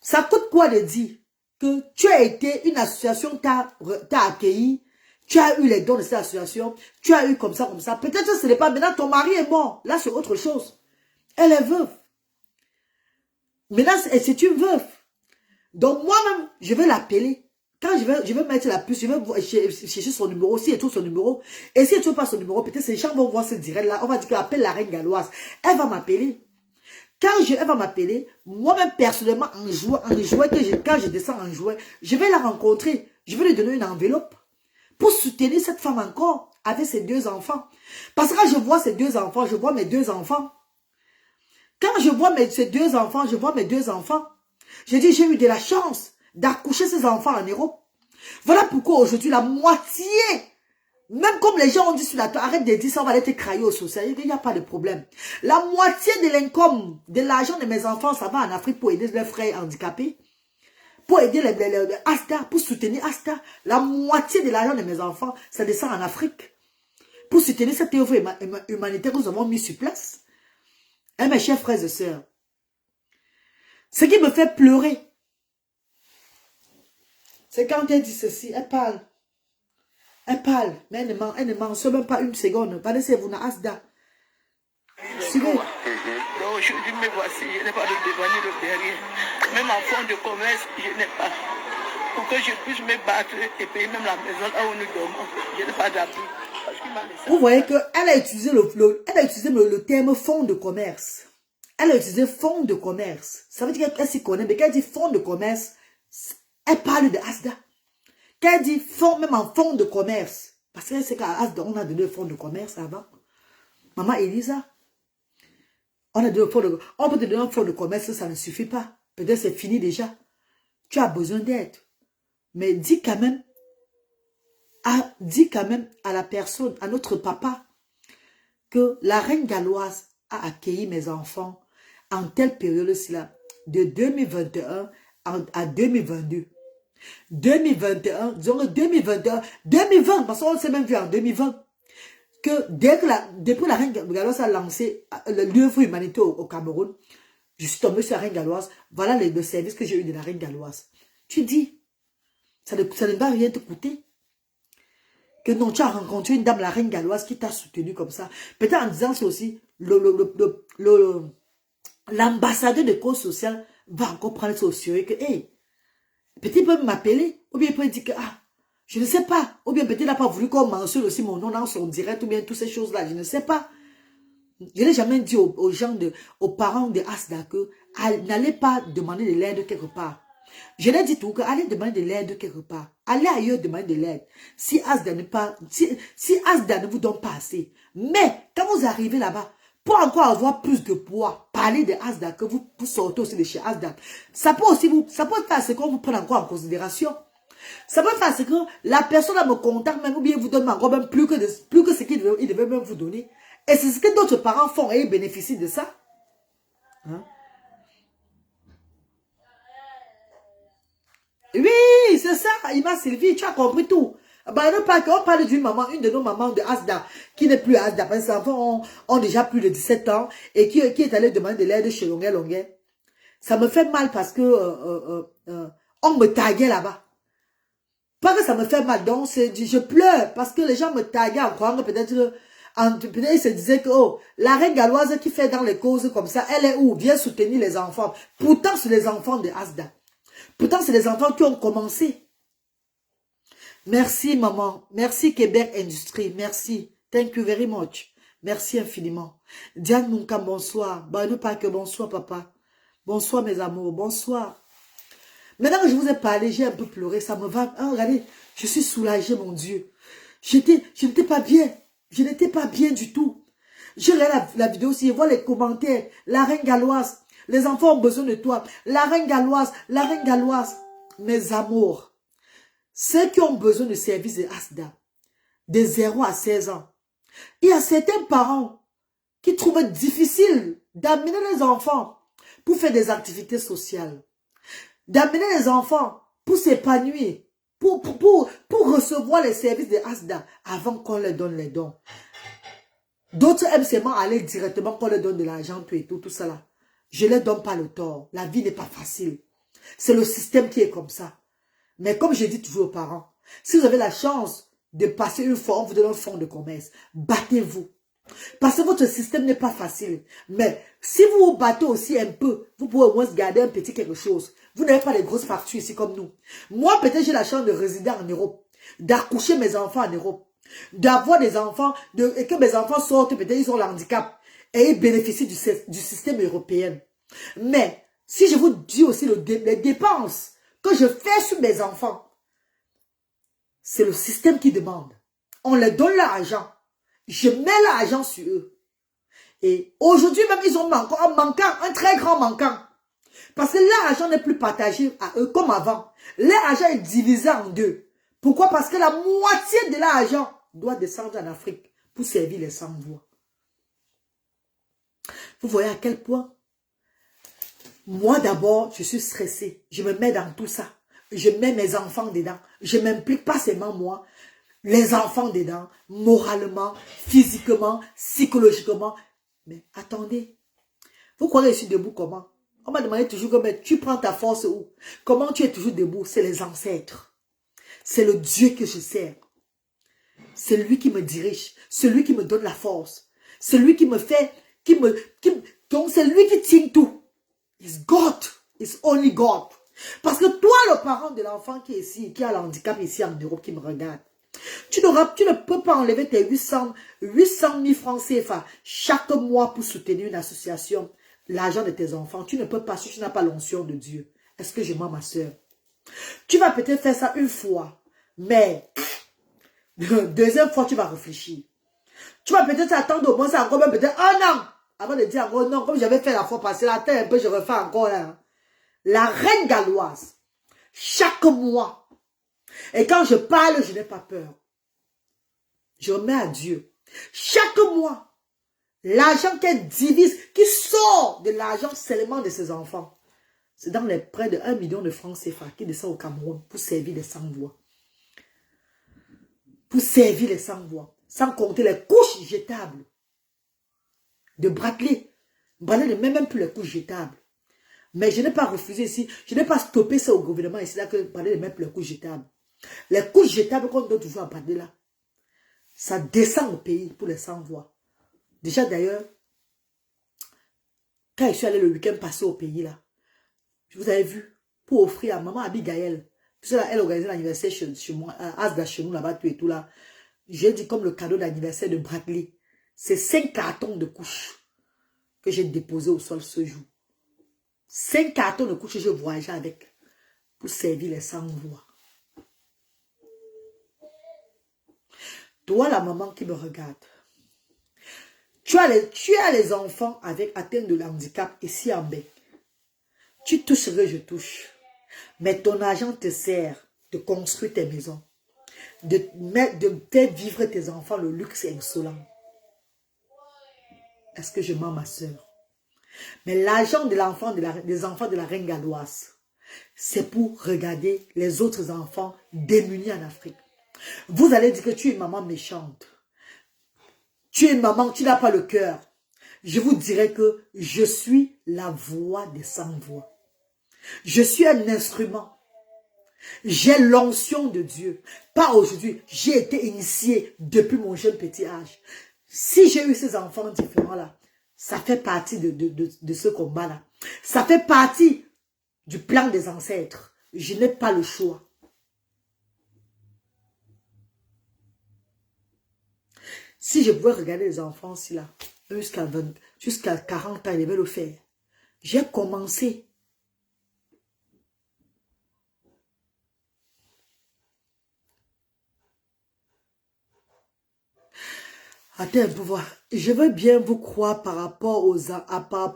Ça coûte quoi de dire que tu as été, une association t'a accueilli, tu as eu les dons de cette association, tu as eu comme ça. Peut-être que ce n'est pas maintenant, ton mari est mort. Là, c'est autre chose. Elle est veuve. Maintenant, c'est une veuve. Donc, moi-même, je vais l'appeler. Quand je vais mettre la puce, je vais chercher son numéro, si elle trouve son numéro. Et si elle ne trouve pas son numéro, peut-être ces gens vont voir ce direct-là. On va dire qu'elle appelle la reine galloise. Elle va m'appeler. Elle va m'appeler, moi-même personnellement, en jouet, quand je descends en jouet, je vais la rencontrer. Je vais lui donner une enveloppe pour soutenir cette femme encore avec ses 2 enfants. Parce que quand je vois ces 2 enfants, je vois mes 2 enfants. Quand je vois ces 2 enfants, je vois mes 2 enfants. Je dis, j'ai eu de la chance d'accoucher ces enfants en Europe. Voilà pourquoi aujourd'hui, la moitié, même comme les gens ont dit sur la toile, arrête de dire ça, on va aller te crailler au social. Il n'y a pas de problème. La moitié de l'income, de l'argent de mes enfants, ça va en Afrique pour aider leurs frères handicapés. Pour aider les Asda, pour soutenir Asda. La moitié de l'argent de mes enfants, ça descend en Afrique. Pour soutenir cette œuvre humanitaire que nous avons mis sur place. Et mes chers frères et sœurs, ce qui me fait pleurer, c'est quand elle dit ceci, elle parle. Elle parle, mais elle ne mentionne même pas une seconde. Laissez-vous na Asda. Suivez. Donc aujourd'hui me voici, je n'ai pas de devant ni de derrière. Même en fond de commerce, je n'ai pas. Pour que je puisse me battre et payer même la maison là où nous dormons, je n'ai pas d'appui. Vous voyez qu'elle a utilisé le terme fonds de commerce. Elle a utilisé fonds de commerce. Ça veut dire qu'elle s'y connaît, mais quand elle dit fonds de commerce, elle parle de Asda. Quand elle dit fonds, même en fonds de commerce, parce que c'est qu'à Asda, on a donné fonds de commerce avant. Maman Elisa, on peut te donner un fonds de commerce, ça ne suffit pas. Peut-être c'est fini déjà. Tu as besoin d'aide. Mais dis quand même à la personne, à notre papa, que la reine galloise a accueilli mes enfants en telle période-là, de 2021 à 2022. 2021, disons 2021, 2020, parce qu'on s'est même vu en 2020, que depuis la reine galloise a lancé l'œuvre humanitaire au Cameroun, je suis tombé sur la reine galloise, voilà le service que j'ai eu de la reine galloise. Tu dis, ça ne va rien te coûter. Que non, tu as rencontré une dame, la reine galloise, qui t'a soutenu comme ça. Peut-être en disant c'est aussi, l'ambassadeur de cause sociale va encore prendre ça au sérieux que, hey, peut-être il peut m'appeler, ou bien il peut dire que, ah, je ne sais pas, ou bien peut-être il n'a pas voulu qu'on mentionne aussi mon nom dans son direct, ou bien toutes ces choses-là, je ne sais pas. Je n'ai jamais dit aux gens, aux parents de Asda que n'allez pas demander de l'aide quelque part. Je l'ai dit tout, que allez demander de l'aide quelque part. Allez ailleurs demander de l'aide. Si Asda ne vous donne pas assez. Mais quand vous arrivez là-bas, pour encore avoir plus de poids, parler de Asda, que vous sortez aussi de chez Asda, ça peut faire ce qu'on vous prenne encore en considération. Ça peut faire ce que la personne me contacte même, ou bien vous donne encore même plus que ce qu'il devait même vous donner. Et c'est ce que d'autres parents font et ils bénéficient de ça. Hein? Oui, c'est ça, Ima Sylvie, tu as compris tout. Bah, on parle d'une maman, une de nos mamans de Asda, qui n'est plus Asda, parce que ses enfants ont déjà plus de 17 ans, et qui est allée demander de l'aide chez Longuet. Ça me fait mal parce que on me taguait là-bas. Pas que ça me fait mal, donc je pleure, parce que les gens me taguaient en croyant que peut-être ils se disaient que, oh, la reine galloise qui fait dans les causes comme ça, elle est où? Vient soutenir les enfants. Pourtant, c'est les enfants de Asda. Pourtant, c'est les enfants qui ont commencé. Merci, maman. Merci, Québec Industrie. Merci. Thank you very much. Merci infiniment. Diane Mounka, bonsoir. Bano Parker, bonsoir, papa. Bonsoir, mes amours. Bonsoir. Maintenant que je vous ai parlé, j'ai un peu pleuré. Ça me va. Hein, regardez, je suis soulagée, mon Dieu. Je n'étais pas bien. Je n'étais pas bien du tout. Je regarde la vidéo aussi, je vois les commentaires. La reine galloise. Les enfants ont besoin de toi. La reine galloise, la reine galloise. Mes amours, ceux qui ont besoin de services de Asda, de 0 à 16 ans, il y a certains parents qui trouvent difficile d'amener les enfants pour faire des activités sociales, d'amener les enfants pour s'épanouir, pour recevoir les services de Asda avant qu'on leur donne les dons. D'autres aiment seulement aller directement qu'on leur donne de l'argent, tout ça là. Je ne leur donne pas le tort. La vie n'est pas facile. C'est le système qui est comme ça. Mais comme je dis toujours aux parents, si vous avez la chance de passer une fois, on vous donne un fonds de commerce, battez-vous. Parce que votre système n'est pas facile. Mais si vous vous battez aussi un peu, vous pouvez au moins garder un petit quelque chose. Vous n'avez pas les grosses factures ici comme nous. Moi, peut-être j'ai la chance de résider en Europe, d'accoucher mes enfants en Europe, d'avoir des enfants, et que mes enfants sortent, peut-être ils ont le handicap. Et ils bénéficient du système européen. Mais, si je vous dis aussi les dépenses que je fais sur mes enfants, c'est le système qui demande. On leur donne l'argent. Je mets l'argent sur eux. Et aujourd'hui même, ils ont un très grand manquant. Parce que l'argent n'est plus partagé à eux comme avant. L'argent est divisé en deux. Pourquoi? Parce que la moitié de l'argent doit descendre en Afrique pour servir les sans-voix. Vous voyez à quel point, moi d'abord, je suis stressée. Je me mets dans tout ça. Je mets mes enfants dedans. Je ne m'implique pas seulement moi, les enfants dedans, moralement, physiquement, psychologiquement. Mais attendez, vous croyez que je suis debout comment? On m'a demandé toujours comment tu prends ta force où? Comment tu es toujours debout? C'est les ancêtres. C'est le Dieu que je sers. C'est lui qui me dirige. Celui qui me donne la force. Celui qui me fait... donc c'est lui qui tient tout. It's God. It's only God. Parce que toi, le parent de l'enfant qui est ici, qui a l'handicap ici en Europe, qui me regarde, tu ne peux pas enlever tes 800 000 francs CFA chaque mois pour soutenir une association, l'argent de tes enfants. Tu ne peux pas si tu n'as pas l'onction de Dieu. Est-ce que je mens, ma soeur? Tu vas peut-être faire ça une fois, mais deuxième fois, tu vas réfléchir. Tu vas peut-être attendre au moins ça encore, même peut-être un an, avant de dire encore non, comme j'avais fait la fois passée, là, attends un peu, je refais encore là. la reine galloise, chaque mois. Et quand je parle, je n'ai pas peur. Je remets à Dieu. Chaque mois, l'argent qu'elle divise, qui sort de l'argent seulement de ses enfants, c'est dans les près de 1 million de francs CFA qui descend au Cameroun pour servir les sans-voix. Pour servir les sans-voix. Sans compter les couches jetables de Bradley. Bradley ne met même plus les couches jetables. Mais je n'ai pas refusé ici. Je n'ai pas stoppé ça au gouvernement ici là que Bradley ne met plus les couches jetables. Les couches jetables qu'on donne toujours à Bradley là, ça descend au pays pour les sans-voix. Déjà d'ailleurs, quand je suis allé le week-end passé au pays là, vous avez vu, pour offrir à maman Abigail, elle organisait l'anniversaire chez moi, à Asda chez nous là-bas, tout et tout là. J'ai dit comme le cadeau d'anniversaire de Bradley, c'est 5 cartons de couches que j'ai déposés au sol ce jour. 5 cartons de couches que je voyageais avec pour servir les sans-voix. Toi, la maman qui me regarde, tu as les enfants atteints de handicap ici en Bec. Tu touches ce que je touche. Mais ton argent te sert de construire tes maisons. De faire vivre tes enfants le luxe insolent. Est-ce que je mens, ma soeur? Mais l'argent des enfants de la reine galloise, c'est pour regarder les autres enfants démunis en Afrique. Vous allez dire que tu es une maman méchante. Tu es une maman qui n'a pas le cœur. Je vous dirais que je suis la voix des sans-voix. Je suis un instrument. J'ai l'onction de Dieu. Pas aujourd'hui. J'ai été initiée depuis mon jeune petit âge. Si j'ai eu ces enfants différents-là, ça fait partie de ce combat-là. Ça fait partie du plan des ancêtres. Je n'ai pas le choix. Si je pouvais regarder les enfants ici, là, jusqu'à 40 ans, ils devaient le faire. J'ai commencé. Attends un peu voir. Je veux bien vous croire par rapport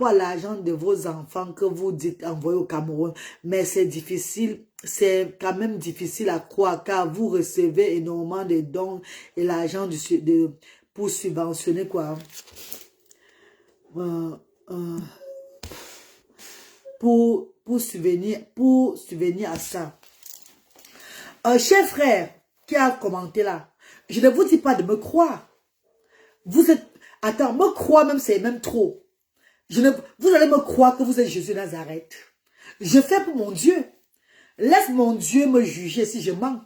à l'argent de vos enfants que vous dites envoyer au Cameroun. Mais c'est difficile. C'est quand même difficile à croire car vous recevez énormément de dons et l'argent pour subventionner quoi. Pour subvenir à ça. Un cher frère qui a commenté là, je ne vous dis pas de me croire. Vous êtes... Attends, me croire même, c'est même trop. Vous allez me croire que vous êtes Jésus Nazareth. Je fais pour mon Dieu. Laisse mon Dieu me juger si je mens.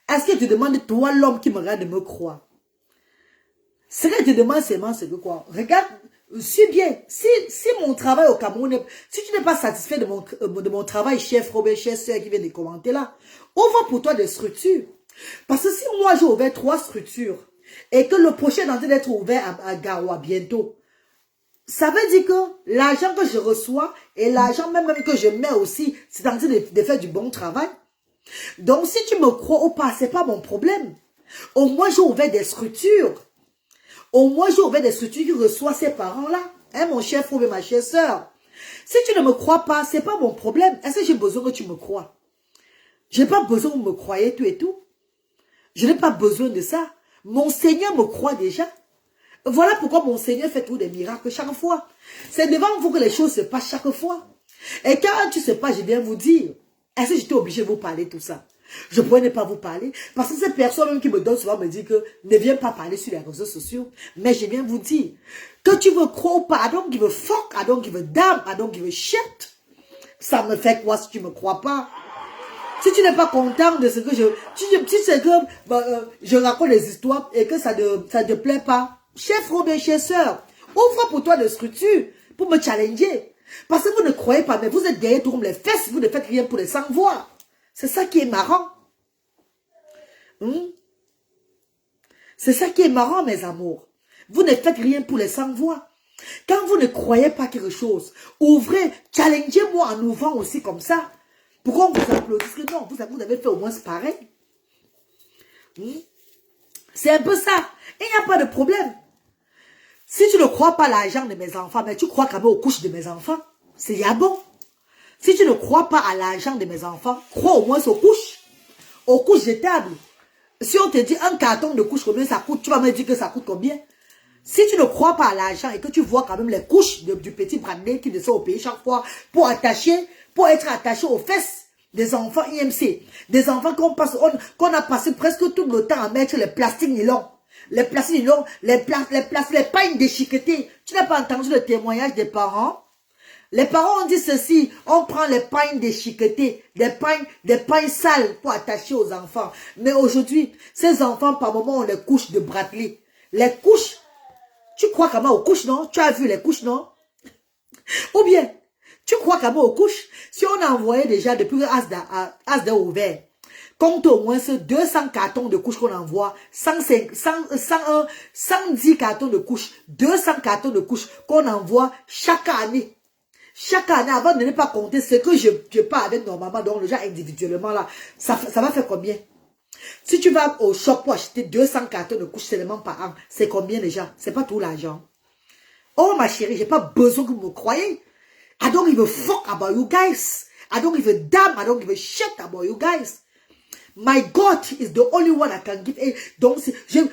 Est-ce que tu demandes, toi, l'homme qui me regarde, de me croire? Ce que tu demandes seulement, c'est que quoi? Regarde, suis bien. Si mon travail au Cameroun, si tu n'es pas satisfait de mon travail, chef Robert, chef soeur qui vient de commenter là, ouvre pour toi des structures. Parce que si moi j'ai ouvert 3 structures, et que le prochain est en train d'être ouvert à Garoua bientôt, ça veut dire que l'argent que je reçois et l'argent même que je mets aussi, c'est en train de faire du bon travail. Donc si tu me crois ou pas, c'est pas mon problème. Au moins j'ai ouvert des structures. Au moins j'ai ouvert des structures qui reçoivent ces parents-là. Hein, mon cher frère et ma chère soeur. Si tu ne me crois pas, c'est pas mon problème. Est-ce que j'ai besoin que tu me crois? Je n'ai pas besoin que vous me croyez tout et tout. Je n'ai pas besoin de ça. Mon Seigneur me croit déjà. Voilà pourquoi mon Seigneur fait tous des miracles chaque fois. C'est devant vous que les choses se passent chaque fois. Et quand tu ne sais pas, je viens vous dire. Est-ce que j'étais obligé de vous parler tout ça? Je pourrais ne pas vous parler. Parce que ces personnes même qui me donnent souvent me disent que ne viens pas parler sur les réseaux sociaux. Mais je viens vous dire. Que tu veux croire ou pas, I don't give a fuck, I don't give a damn, I don't give a shit. Ça me fait quoi si tu ne me crois pas? Si tu n'es pas content de ce que tu sais que je raconte des histoires et que ça te plaît pas, chef Robert, chef soeur, ouvre pour toi des structures pour me challenger. Parce que vous ne croyez pas, mais vous êtes derrière tout comme les fesses, vous ne faites rien pour les sans-voix. C'est ça qui est marrant. C'est ça qui est marrant, mes amours. Vous ne faites rien pour les sans-voix. Quand vous ne croyez pas quelque chose, ouvrez, challengez-moi en ouvrant aussi comme ça. Pourquoi on vous applaudit? Que non, vous avez fait au moins pareil. C'est un peu ça. Il n'y a pas de problème. Si tu ne crois pas à l'argent de mes enfants, mais tu crois quand même aux couches de mes enfants, c'est bon. Si tu ne crois pas à l'argent de mes enfants, crois au moins aux couches. Aux couches jetables. Si on te dit un carton de couches, combien ça coûte, tu vas me dire que ça coûte combien. Si tu ne crois pas à l'argent et que tu vois quand même les couches du petit Bradley qui descend au pays chaque fois pour être attaché aux fesses des enfants IMC, des enfants qu'on a passé presque tout le temps à mettre les plastiques nylon. Les plastiques nylon, les pailles déchiquetées. Tu n'as pas entendu le témoignage des parents? Les parents ont dit ceci, on prend les pailles déchiquetées, des pailles sales pour attacher aux enfants. Mais aujourd'hui, ces enfants, par moment, ont les couches de Bradley. Les couches, tu crois quand même aux couches, non? Tu as vu les couches, non? Ou bien, tu crois quand même aux couches? Si on a envoyé déjà depuis que Asda ouvert, compte au moins ce 200 cartons de couches qu'on envoie, 110 cartons de couches, 200 cartons de couches qu'on envoie chaque année. Chaque année, avant de ne pas compter ce que je pars avec normalement, donc le genre individuellement là, ça va faire combien? Si tu vas au shop pour acheter 200 cartons de couches seulement par an, c'est combien déjà? C'est pas tout l'argent. Oh ma chérie, j'ai pas besoin que vous me croyez. I don't give a fuck about you guys. I don't give a damn, I don't give a shit about you guys. My God is the only one I can give. Et donc,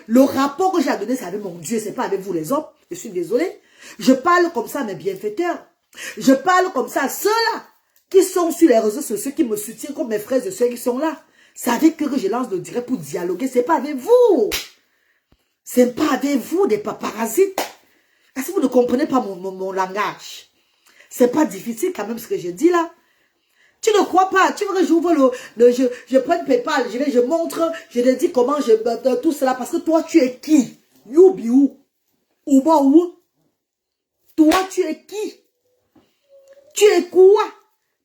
le rapport que j'ai à donner, c'est avec mon Dieu, c'est pas avec vous les hommes. Je suis désolée. Je parle comme ça à mes bienfaiteurs. Je parle comme ça à ceux-là qui sont sur les réseaux sociaux, qui me soutiennent comme mes frères et ceux qui sont là. C'est avec eux que je lance le direct pour dialoguer. C'est pas avec vous. C'est pas avec vous, des parasites. Est-ce que vous ne comprenez pas mon langage? C'est pas difficile quand même ce que je dis là. Tu ne crois pas? Tu veux que j'ouvre je prenne PayPal, je montre, je te dis comment tout cela. Parce que toi, tu es qui? You be who? Où? Toi, tu es qui? Tu es quoi?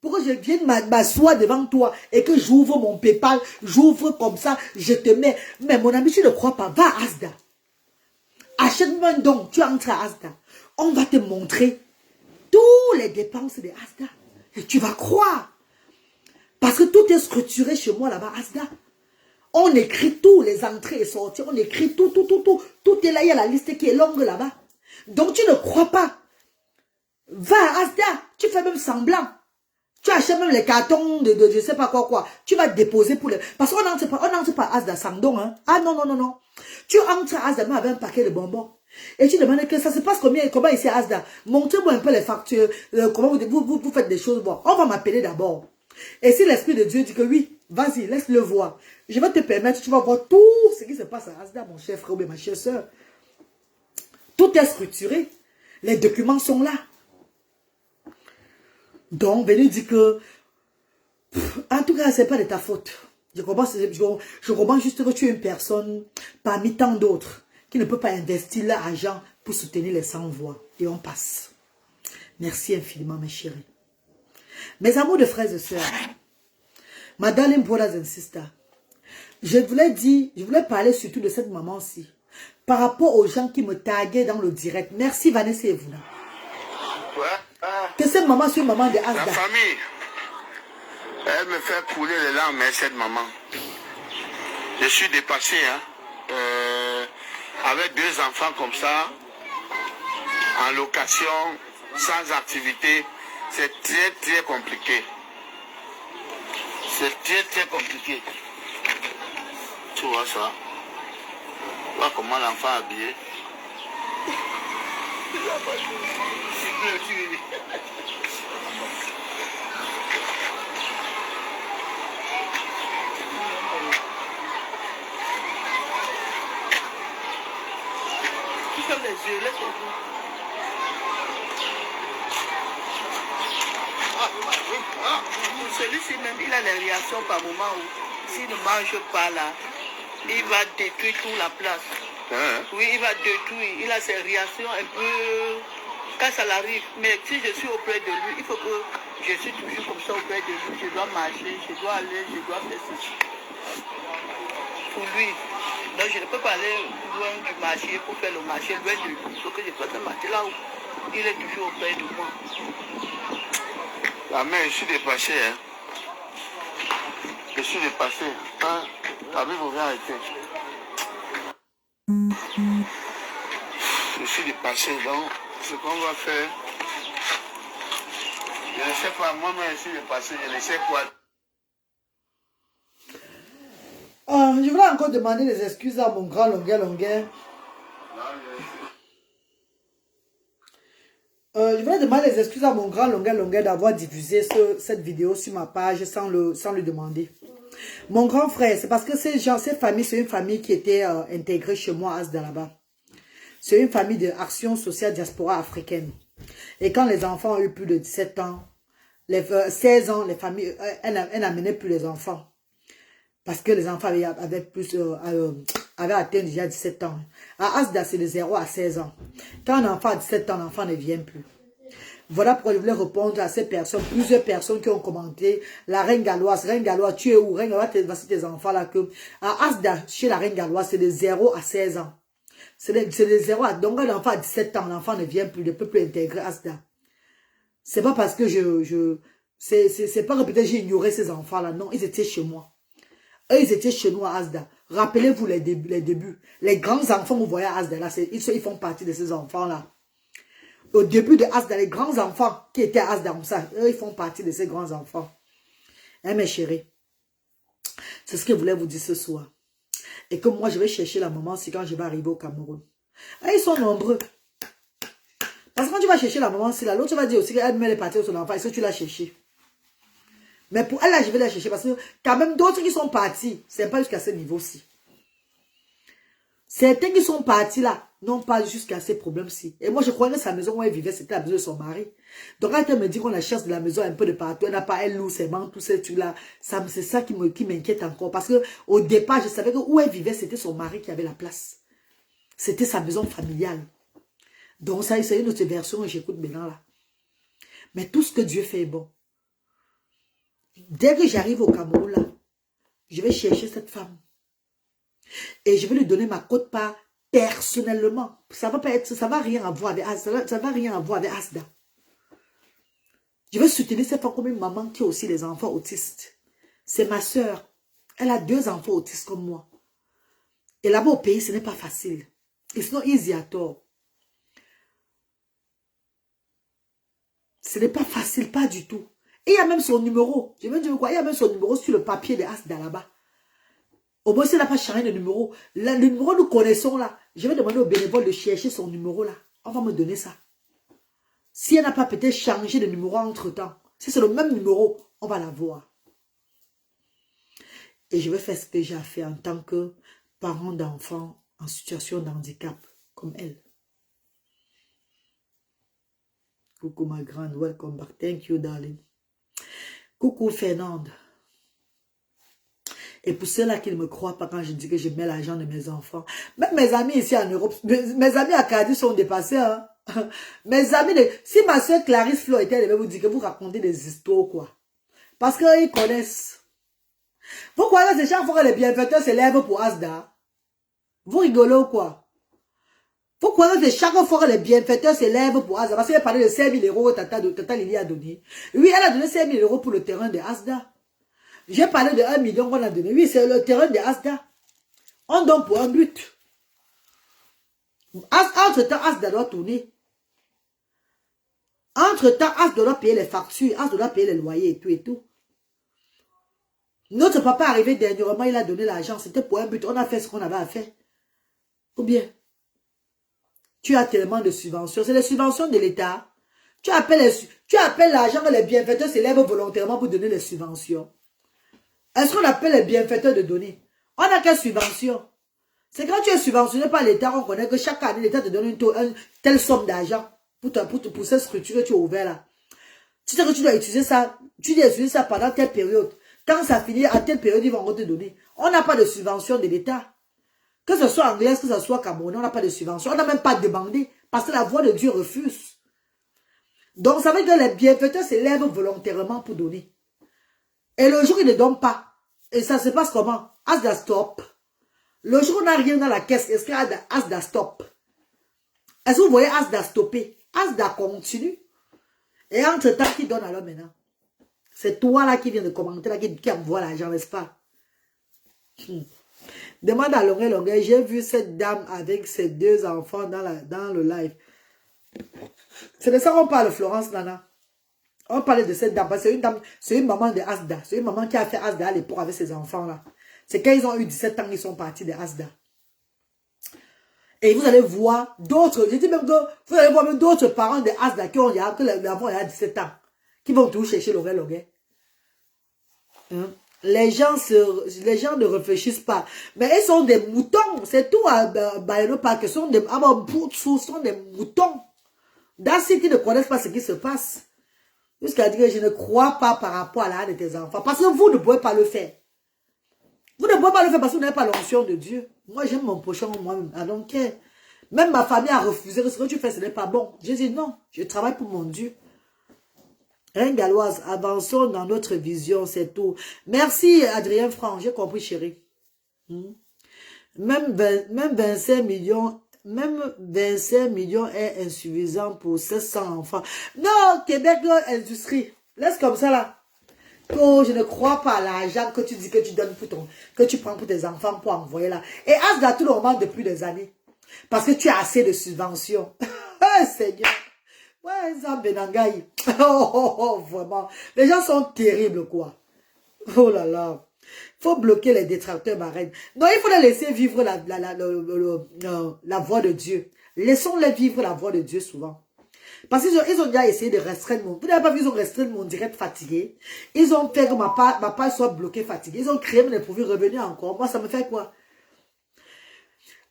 Pour que je vienne m'asseoir devant toi et que j'ouvre mon PayPal, j'ouvre comme ça, je te mets. Mais mon ami, tu ne crois pas? Va à Asda. Achète-moi un don. Tu entres à Asda. On va te montrer toutes les dépenses de Asda. Et tu vas croire. Parce que tout est structuré chez moi là-bas, Asda. On écrit tous les entrées et sorties. On écrit tout. Tout est là. Il y a la liste qui est longue là-bas. Donc tu ne crois pas. Va à Asda. Tu fais même semblant. Tu achètes même les cartons de je sais pas quoi. Tu vas déposer pour les... Parce qu'on n'entre pas à Asda sans don. Hein. Ah non. Tu entres à Asda même avec un paquet de bonbons. Et tu demandes que ça se passe comment ici à Asda. Montrez-moi un peu les factures. Comment vous faites des choses. Bon, on va m'appeler d'abord. Et si l'Esprit de Dieu dit que oui, vas-y, laisse-le voir. Je vais te permettre, tu vas voir tout ce qui se passe à Asda, mon cher frère ou ma chère soeur. Tout est structuré. Les documents sont là. Donc, Béni dit que, en tout cas, ce n'est pas de ta faute. Je comprends juste que tu es une personne parmi tant d'autres qui ne peut pas investir l'argent pour soutenir les sans-voix. Et on passe. Merci infiniment, mes chéris. Mes amours de frères et sœurs, my darling brothers and sisters, je voulais parler surtout de cette maman-ci, par rapport aux gens qui me taguaient dans le direct. Merci Vanessa et vous là. Que cette maman soit une maman de Asda. La famille, elle me fait couler les larmes, hein, cette maman. Je suis dépassé, hein. Avec 2 enfants comme ça, en location, sans activité, c'est très compliqué. C'est très compliqué. Tu vois ça? Tu vois comment l'enfant est habillé? Ferme les yeux, laisse-le. Celui-ci même, il a des réactions par moment où s'il ne mange pas là, il va détruire toute la place. Oui, il va détruire. Il a ses réactions un peu quand ça l'arrive. Mais si je suis auprès de lui, il faut que je suis toujours comme ça auprès de lui. Je dois marcher, je dois aller, je dois faire ceci. Pour lui. Donc je ne peux pas aller loin du marché pour faire le marché loin de lui. Il faut que je fasse le marché là où il est toujours auprès de moi. La mère, je suis dépassé. Hein. Je suis dépassé. Hein? La vie vous vient arrêter. Je suis dépassé. Donc, ce qu'on va faire, je ne sais pas, moi-même, je suis le passé, je ne sais quoi. Je voulais encore demander des excuses à mon grand longueur. Je voulais demander des excuses à mon grand longueur d'avoir diffusé cette vidéo sur ma page sans lui demander. Mon grand frère, c'est parce que ces familles, c'est une famille qui était intégrée chez moi à Asda là-bas. C'est une famille d'action sociale diaspora africaine. Et quand les enfants ont eu plus de 17 ans, 16 ans, les familles, elles n'amenaient plus les enfants. Parce que les enfants avaient atteint déjà 17 ans. À Asda, c'est de 0 à 16 ans. Quand un enfant a 17 ans, l'enfant ne vient plus. Voilà pourquoi je voulais répondre à ces personnes, plusieurs personnes qui ont commenté. La reine galloise, tu es où? Reine galloise, voici tes enfants là. À Asda, chez la reine galloise, c'est de 0 à 16 ans. C'est de 0 à... Donc, un enfant a 17 ans, l'enfant ne vient plus, ne peut plus intégrer Asda. C'est pas parce que c'est pas que peut-être j'ai ignoré ces enfants-là. Non, ils étaient chez moi. Eux, ils étaient chez nous à Asda. Rappelez-vous les débuts. Les grands enfants, vous voyez à Asda, là, ils font partie de ces enfants-là. Au début de Asda, les grands enfants qui étaient à Asda comme ça, eux, ils font partie de ces grands enfants. Hein, mes chéris? C'est ce que je voulais vous dire ce soir. Et que moi, je vais chercher la maman, c'est quand je vais arriver au Cameroun. Et ils sont nombreux. Parce que quand tu vas chercher la maman, c'est là, l'autre va dire aussi qu'elle met les parties de son enfant, est-ce que tu l'as cherché? Mais pour elle, là, je vais la chercher parce que quand même d'autres qui sont partis, c'est pas jusqu'à ce niveau-ci. Certains qui sont partis là, n'ont pas jusqu'à ces problèmes-ci. Et moi, je croyais que sa maison où elle vivait, c'était la maison de son mari. Donc, quand elle me dit qu'on la cherche de la maison un peu de partout, elle n'a pas, elle loue ses bancs, tous ces trucs-là, c'est ça qui m'inquiète encore. Parce que au départ, je savais que où elle vivait, c'était son mari qui avait la place. C'était sa maison familiale. Donc, ça, c'est une autre version que j'écoute maintenant là. Mais tout ce que Dieu fait est bon. Dès que j'arrive au Cameroun, là, je vais chercher cette femme. Et je vais lui donner ma quote-part personnellement. Ça va pas être, ça va rien avoir avec Asda. Ça va rien avoir avec Asda. Je vais soutenir cette femme comme une maman qui a aussi les enfants autistes. C'est ma soeur. Elle a 2 enfants autistes comme moi. Et là-bas au pays, ce n'est pas facile. It's not easy at all. Ce n'est pas facile, pas du tout. Et il y a même son numéro. Je veux dire quoi? Il y a même son numéro sur le papier de Asda là-bas. Au moins, si elle n'a pas changé de numéro, le numéro nous connaissons là. Je vais demander au bénévole de chercher son numéro là. On va me donner ça. Si elle n'a pas peut-être changé de numéro entre-temps, si c'est le même numéro, on va l'avoir. Et je vais faire ce que j'ai à faire en tant que parent d'enfants en situation de handicap, comme elle. Coucou ma grande, welcome back. Thank you, darling. Coucou Fernande. Et pour ceux-là qui ne me croient pas quand je dis que je mets l'argent de mes enfants, même mes amis ici en Europe, mes amis à Cardiff sont dépassés. Hein? Mes amis, si ma soeur Clarisse Flo était, elle devait vous dire que vous racontez des histoires, quoi. Parce qu'ils connaissent. Pourquoi là, c'est chaque fois que les bienfaiteurs s'élèvent pour Asda? Vous rigolez ou quoi? Pourquoi c'est chaque fois que les bienfaiteurs s'élèvent pour Asda? Parce qu'elle parlait de 5 000 € que Tata Lily a donné. Oui, elle a donné 5 000 € pour le terrain de Asda. J'ai parlé de 1 million qu'on a donné. Oui, c'est le terrain de Asda. On donne pour un but. Entre-temps, Asda doit tourner. Entre-temps, Asda doit payer les factures. Asda doit payer les loyers et tout et tout. Notre papa est arrivé dernièrement, il a donné l'argent. C'était pour un but. On a fait ce qu'on avait à faire. Ou bien, tu as tellement de subventions. C'est les subventions de l'État. Tu appelles l'argent que les bienfaiteurs s'élèvent volontairement pour donner les subventions. Est-ce qu'on appelle les bienfaiteurs de donner? On n'a qu'une subvention. C'est quand tu es subventionné par l'État, on connaît que chaque année, l'État te donne une telle somme d'argent pour cette structure que tu as ouverte là. Tu sais que tu dois utiliser ça, pendant telle période. Quand ça finit, à telle période, ils vont te donner. On n'a pas de subvention de l'État. Que ce soit anglaise, que ce soit camerounais, on n'a pas de subvention. On n'a même pas demandé parce que la voix de Dieu refuse. Donc, ça veut dire que les bienfaiteurs s'élèvent volontairement pour donner. Et le jour où ils ne donnent pas, et ça se passe comment? Asda stop. Le jour où on n'a rien dans la caisse, est-ce que Asda stop? Est-ce que vous voyez Asda stopper? Asda continue. Et entre-temps, qui donne alors maintenant? C'est toi là qui viens de commenter, là, qui envoie l'argent, n'est-ce pas? Demande à Longueur, j'ai vu cette dame avec ses 2 enfants dans le live. C'est de ça qu'on parle, Florence Nana. On parlait de cette dame, parce que c'est une dame, c'est une maman de Asda. C'est une maman qui a fait Asda à l'époque avec ses enfants-là. C'est quand ils ont eu 17 ans, ils sont partis de Asda. Et vous allez voir d'autres, je dis même que vous allez voir même d'autres parents de Asda qui ont que l'enfant a 17 ans, qui vont tout chercher l'oreille. Hein? Les gens ne réfléchissent pas. Mais ils sont des moutons. C'est tout à Bayero Park. Sont des moutons. Dans ce qui ne connaissent pas ce qui se passe. Jusqu'à dire que je ne crois pas par rapport à l'âge de tes enfants. Parce que vous ne pouvez pas le faire. Vous ne pouvez pas le faire parce que vous n'avez pas l'onction de Dieu. Moi, j'aime mon pochon moi-même. Donc, même ma famille a refusé. Ce que tu fais, ce n'est pas bon. Je dis non. Je travaille pour mon Dieu. Reine Galloise, avançons dans notre vision, c'est tout. Merci, Adrien Franck. J'ai compris, chérie. Même 25 millions... Même 25 millions est insuffisant pour 700 enfants. Non, Québec, industrie. Laisse comme ça, là. Oh, je ne crois pas à l'argent que tu dis que tu donnes pour que tu prends pour tes enfants pour envoyer là. Et Asda tout le moment depuis des années. Parce que tu as assez de subventions. Oh, Seigneur. Ouais, ça, Benangaï. Oh, vraiment. Les gens sont terribles, quoi. Oh là là. Il faut bloquer les détracteurs, ma reine. Non, il faut les laisser vivre la voix de Dieu. Laissons-les vivre la voix de Dieu souvent. Parce qu'ils ont déjà essayé de restreindre mon... Vous n'avez pas vu, ils ont restreint mon direct fatigué. Ils ont fait que ma page soit bloquée fatiguée. Ils ont créé mes profils revenus encore. Moi, ça me fait quoi?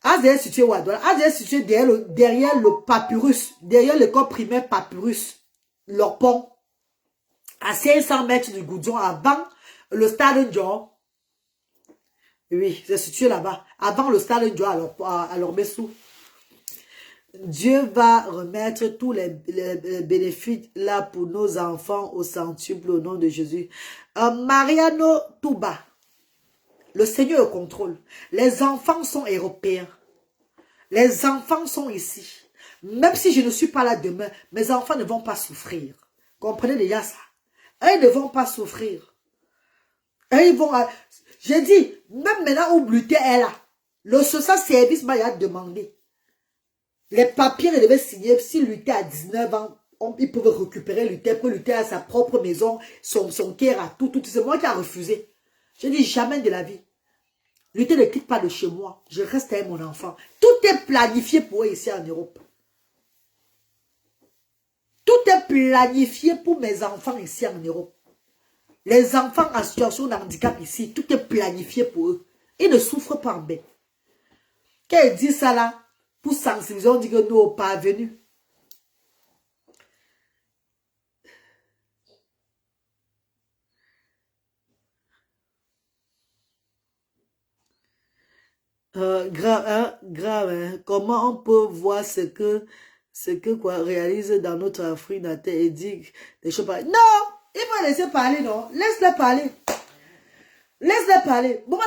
Asda est situé où? Asda est situé derrière le papyrus. Derrière l'école primaire papyrus. Leur pont. À 500 mètres du Goudjon avant le stade John. Oui, c'est situé là-bas. Avant le stade John à leur Bessou. Dieu va remettre tous les bénéfices là pour nos enfants au centuple au nom de Jésus. Mariano Touba. Le Seigneur contrôle. Les enfants sont européens. Les enfants sont ici. Même si je ne suis pas là demain, mes enfants ne vont pas souffrir. Comprenez déjà ça. Ils ne vont pas souffrir. Ils vont... J'ai dit, même maintenant où Bluté est là, le social service m'a demandé. Les papiers, il devait signer. Si Luther a 19 ans, il pouvait récupérer Luther pour Luther à sa propre maison, son cœur à tout. C'est moi qui a refusé. Je dis jamais de la vie. Luther ne quitte pas de chez moi. Je reste avec mon enfant. Tout est planifié pour eux ici en Europe. Tout est planifié pour mes enfants ici en Europe. Les enfants en situation de handicap ici, tout est planifié pour eux. Ils ne souffrent pas en bête. Quand ils disent ça là, pour sensibiliser, on dit que nous, pas venus. Grave, hein. Comment on peut voir ce que quoi réalise dans notre Afrique natale et dit des choses pareilles. Non, il faut laisser parler, non. Laisse-les parler. Laisse-les parler. Bon,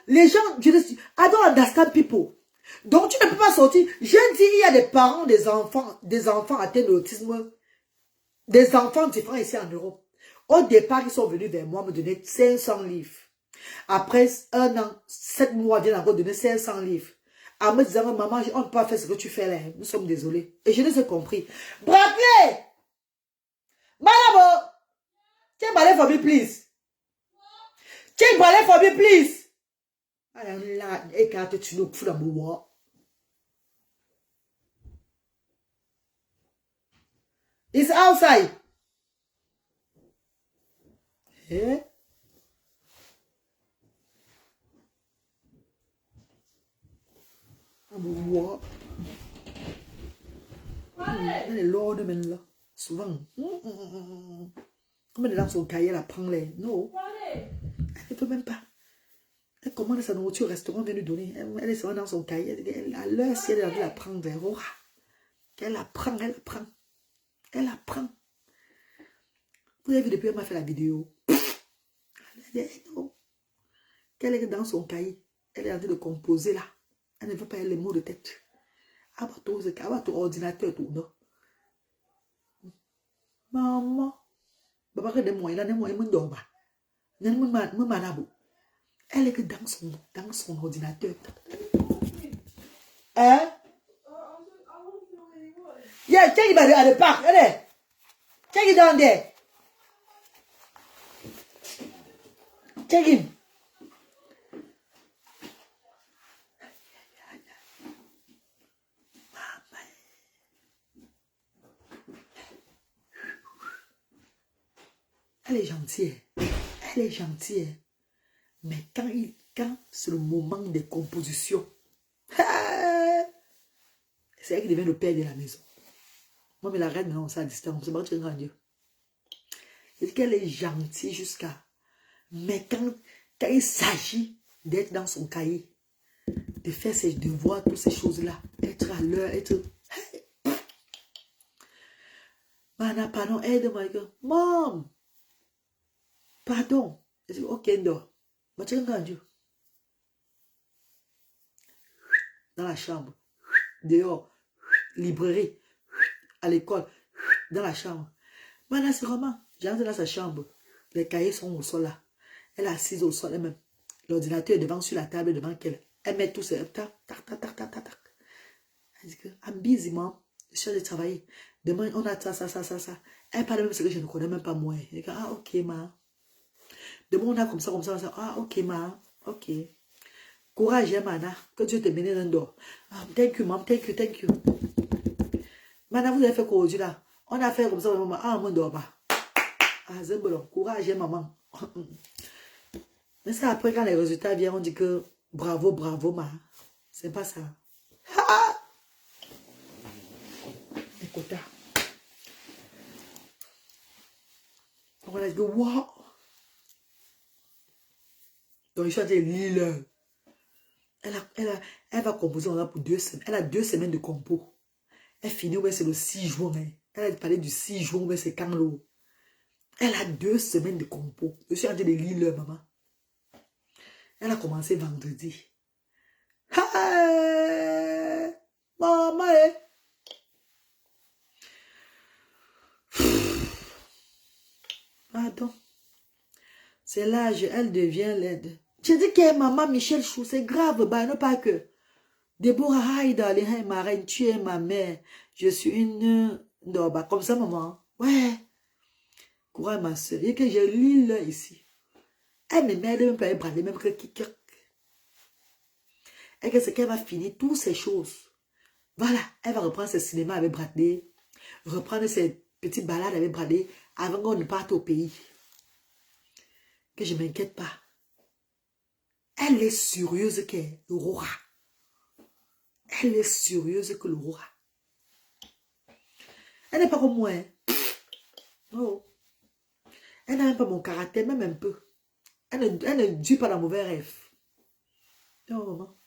les gens, I don't understand people. Donc, tu ne peux pas sortir. Je dis, il y a des parents, des enfants atteints d'autisme, des enfants différents ici en Europe. Au départ, ils sont venus vers moi me donner 500 livres. Après 1 an, 7 mois, ils viennent encore donner 500 livres. En me disant, maman, on ne peut pas faire ce que tu fais là. Nous sommes désolés. Et je les ai compris. Braquez! Madame, take ballet for me, please. Take ballet for me, please. It's outside. Eh? Lord, là. Souvent. Comme elle est dans son cahier, elle apprend les. Non. Elle ne peut même pas. Elle commande sa nourriture au restaurant, vient lui donner. Elle est dans son cahier. Elle a l'heure si elle a envie d'apprendre vers Aura. Elle apprend, elle apprend. Elle apprend. Vous avez vu depuis qu'elle m'a fait la vidéo. Elle dit non. Qu'elle est dans son cahier. Elle est en train de composer là. Elle ne veut pas les mots de tête. Elle va ton ordinateur tout non. Maman. Baba que des moyens, il dort pas. Elle est que dans son ordinateur. Hein? Yeah, check it at the park. Check it down there. Check in. Elle est gentille. Elle est gentille. Mais quand c'est le moment des compositions, c'est elle qui devient le père de la maison. Moi, mais la reine, non, ça à distance. C'est pas que tu es grand Dieu. C'est qu'elle est gentille jusqu'à... Mais quand il s'agit d'être dans son cahier, de faire ses devoirs, toutes ces choses-là, être à l'heure, être... Mana, pardon, aide-moi. Mom! Pardon. Je dis, ok, non. Mais tu es grand Dieu. Dans la chambre. Dehors. Librairie. À l'école. Dans la chambre. Mana, c'est vraiment... J'entre dans sa chambre. Les cahiers sont au sol là. Elle est assise au sol elle-même. L'ordinateur est devant sur la table devant qu'elle. Elle met tout ça. Tac, tac, tac, tac, tac, tac. Elle dit que, I'm busy, mom. Je suis allée travailler. Demain, on a ça. Elle parle même ce que je ne connais même pas moi. Elle dit, ah, ok, ma. Demain, on a comme ça. Ah, ok, ma. Ok. Courage, hein, Mana. Que Dieu te mène dans d'or. Thank you, mom. Thank you. Mana, vous avez fait quoi aujourd'hui là? On a fait comme ça, maman. Ah, on ne dort pas. Ah, Zembolon. Courage, hein, maman. Mais ça, après, quand les résultats viennent, on dit que bravo, ma. C'est pas ça. Ah! Écoute. On a dit que wow! Donc, je suis en train de lire. Elle va composer pour 2 semaines. Elle a 2 semaines de compo. Elle finit, ouais, c'est le 6 juin. Hein. Elle a parlé du 6 juin, ouais, c'est quand l'eau. Elle a 2 semaines de compo. Je suis en train de lire, maman. Elle a commencé vendredi. Hey! Maman, Pardon. C'est l'âge, elle devient laide. J'ai dit que maman Michel Chou, c'est grave, bah, non pas que. Déborah Haïda, ma reine, tu es ma mère. Je suis une... Non, bah, comme ça, maman. Ouais. Courage, ma soeur. Et que je lis là, ici. Elle me met même pas un bras, même que qui. Et que c'est qu'elle va finir toutes ces choses. Voilà, elle va reprendre ses cinémas avec Bradley, reprendre ses petites balades avec Bradley, avant qu'on ne parte au pays. Que je ne m'inquiète pas. Elle est sérieuse que l'aurora. Elle est sérieuse que l'aurora. Elle n'est pas comme moi. Hein. Oh. Elle n'a même pas mon caractère, même un peu. Elle ne dit pas la mauvaise rêve. Non, maman.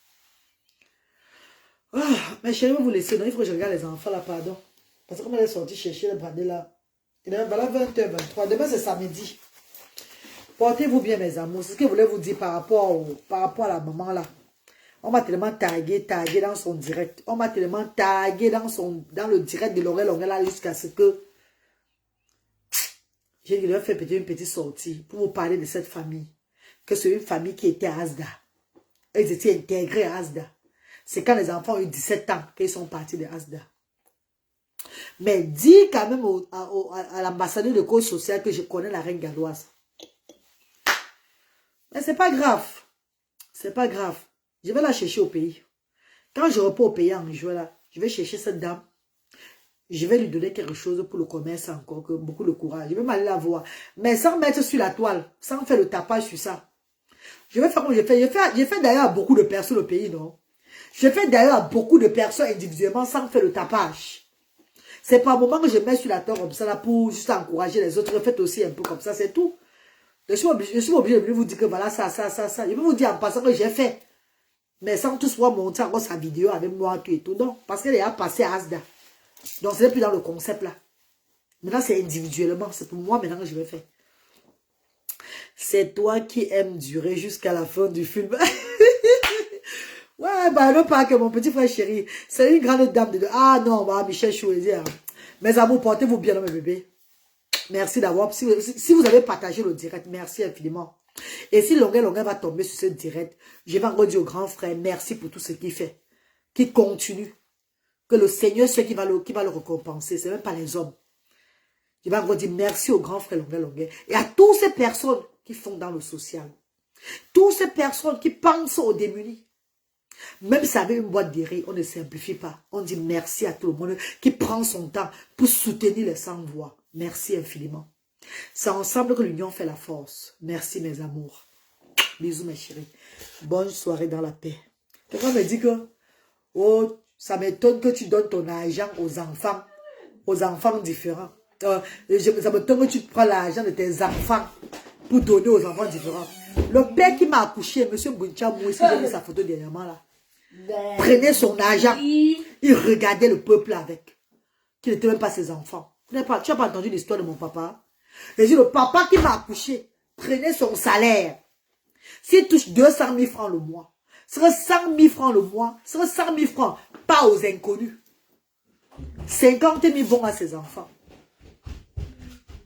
Ah, mais chérie, vous laissez. Non, il faut que je regarde les enfants là, pardon. Parce que comme elle est sortie chercher le Bradley là. Il est voilà 20h23. Demain, c'est samedi. Portez-vous bien, mes amours. C'est ce que je voulais vous dire par rapport à la maman là. On m'a tellement tagué dans son direct. On m'a tellement tagué dans le direct de Laurel là jusqu'à ce que j'ai dû faire une petite sortie pour vous parler de cette famille. Que c'est une famille qui était à Asda. Ils étaient intégrés à Asda. C'est quand les enfants ont eu 17 ans qu'ils sont partis de Asda. Mais dis quand même à l'ambassadeur de cause sociale que je connais la reine galloise. Mais c'est pas grave. C'est pas grave. Je vais la chercher au pays. Quand je repars au pays en juin là, je vais chercher cette dame. Je vais lui donner quelque chose pour le commerce encore, que beaucoup de courage. Je vais m'aller la voir. Mais sans mettre sur la toile, sans faire le tapage sur ça. Je vais faire comme je fais. J'ai fait d'ailleurs à beaucoup de personnes au pays, non? Je fais d'ailleurs à beaucoup de personnes individuellement sans faire le tapage. C'est pas un moment que je mets sur la toile comme ça là pour juste encourager les autres. Faites aussi un peu comme ça, c'est tout. Je suis obligé de vous dire que voilà ça. Je vais vous dire en passant que j'ai fait. Mais sans tous pouvoir montrer encore sa vidéo avec moi tout et tout. Non, parce qu'elle est à passer à Asda. Donc ce n'est plus dans le concept là. Maintenant c'est individuellement. C'est pour moi maintenant que je vais faire. C'est toi qui aimes durer jusqu'à la fin du film. Ouais, bah non pas que mon petit frère chéri. C'est une grande dame de... Ah non, bah Michel Chouézi. Mes amours, portez-vous bien, mes bébés. Merci d'avoir... Si vous avez partagé le direct, merci infiniment. Et si Longuet va tomber sur ce direct, je vais encore dire au grand frère, merci pour tout ce qu'il fait. Qu'il continue. Que le Seigneur soit qui va le récompenser. C'est même pas les hommes. Je vais encore dire merci au grand frère Longuet. Et à toutes ces personnes qui font dans le social. Toutes ces personnes qui pensent aux démunis, même si avec une boîte de riz, on ne simplifie pas. On dit merci à tout le monde qui prend son temps pour soutenir les sans-voix. Merci infiniment. C'est ensemble que l'union fait la force. Merci mes amours. Bisous mes chéris. Bonne soirée dans la paix. Quelqu'un me dit que, oh, ça m'étonne que tu donnes ton argent aux enfants différents. Ça m'étonne que tu prends l'argent de tes enfants pour donner aux enfants différents. Le père qui m'a accouché, M. Bouncha Mouissi, j'ai mis sa photo dernièrement là. Prenait son argent, il regardait le peuple avec, qui n'était même pas ses enfants. Tu n'as pas entendu l'histoire de mon papa? J'ai dit, le papa qui m'a accouché prenait son salaire. S'il touche 200 000 francs le mois, ce serait 100 000 francs le mois, ce serait 100 000 francs, pas aux inconnus. 50 000 vont à ses enfants.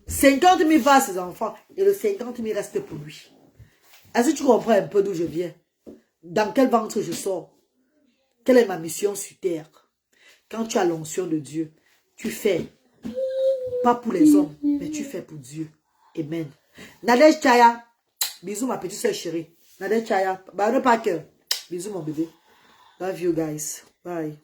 50 000 vont à ses enfants et le 50 000 reste pour lui. Est-ce que tu comprends un peu d'où je viens? Dans quel ventre je sors? Quelle est ma mission sur terre? Quand tu as l'onction de Dieu, tu fais, pas pour les hommes, mais tu fais pour Dieu. Amen. Nadège Chaya, bisous ma petite soeur chérie. Nadège Chaya, bah ne pas cœur. Bisous mon bébé. Love you guys. Bye.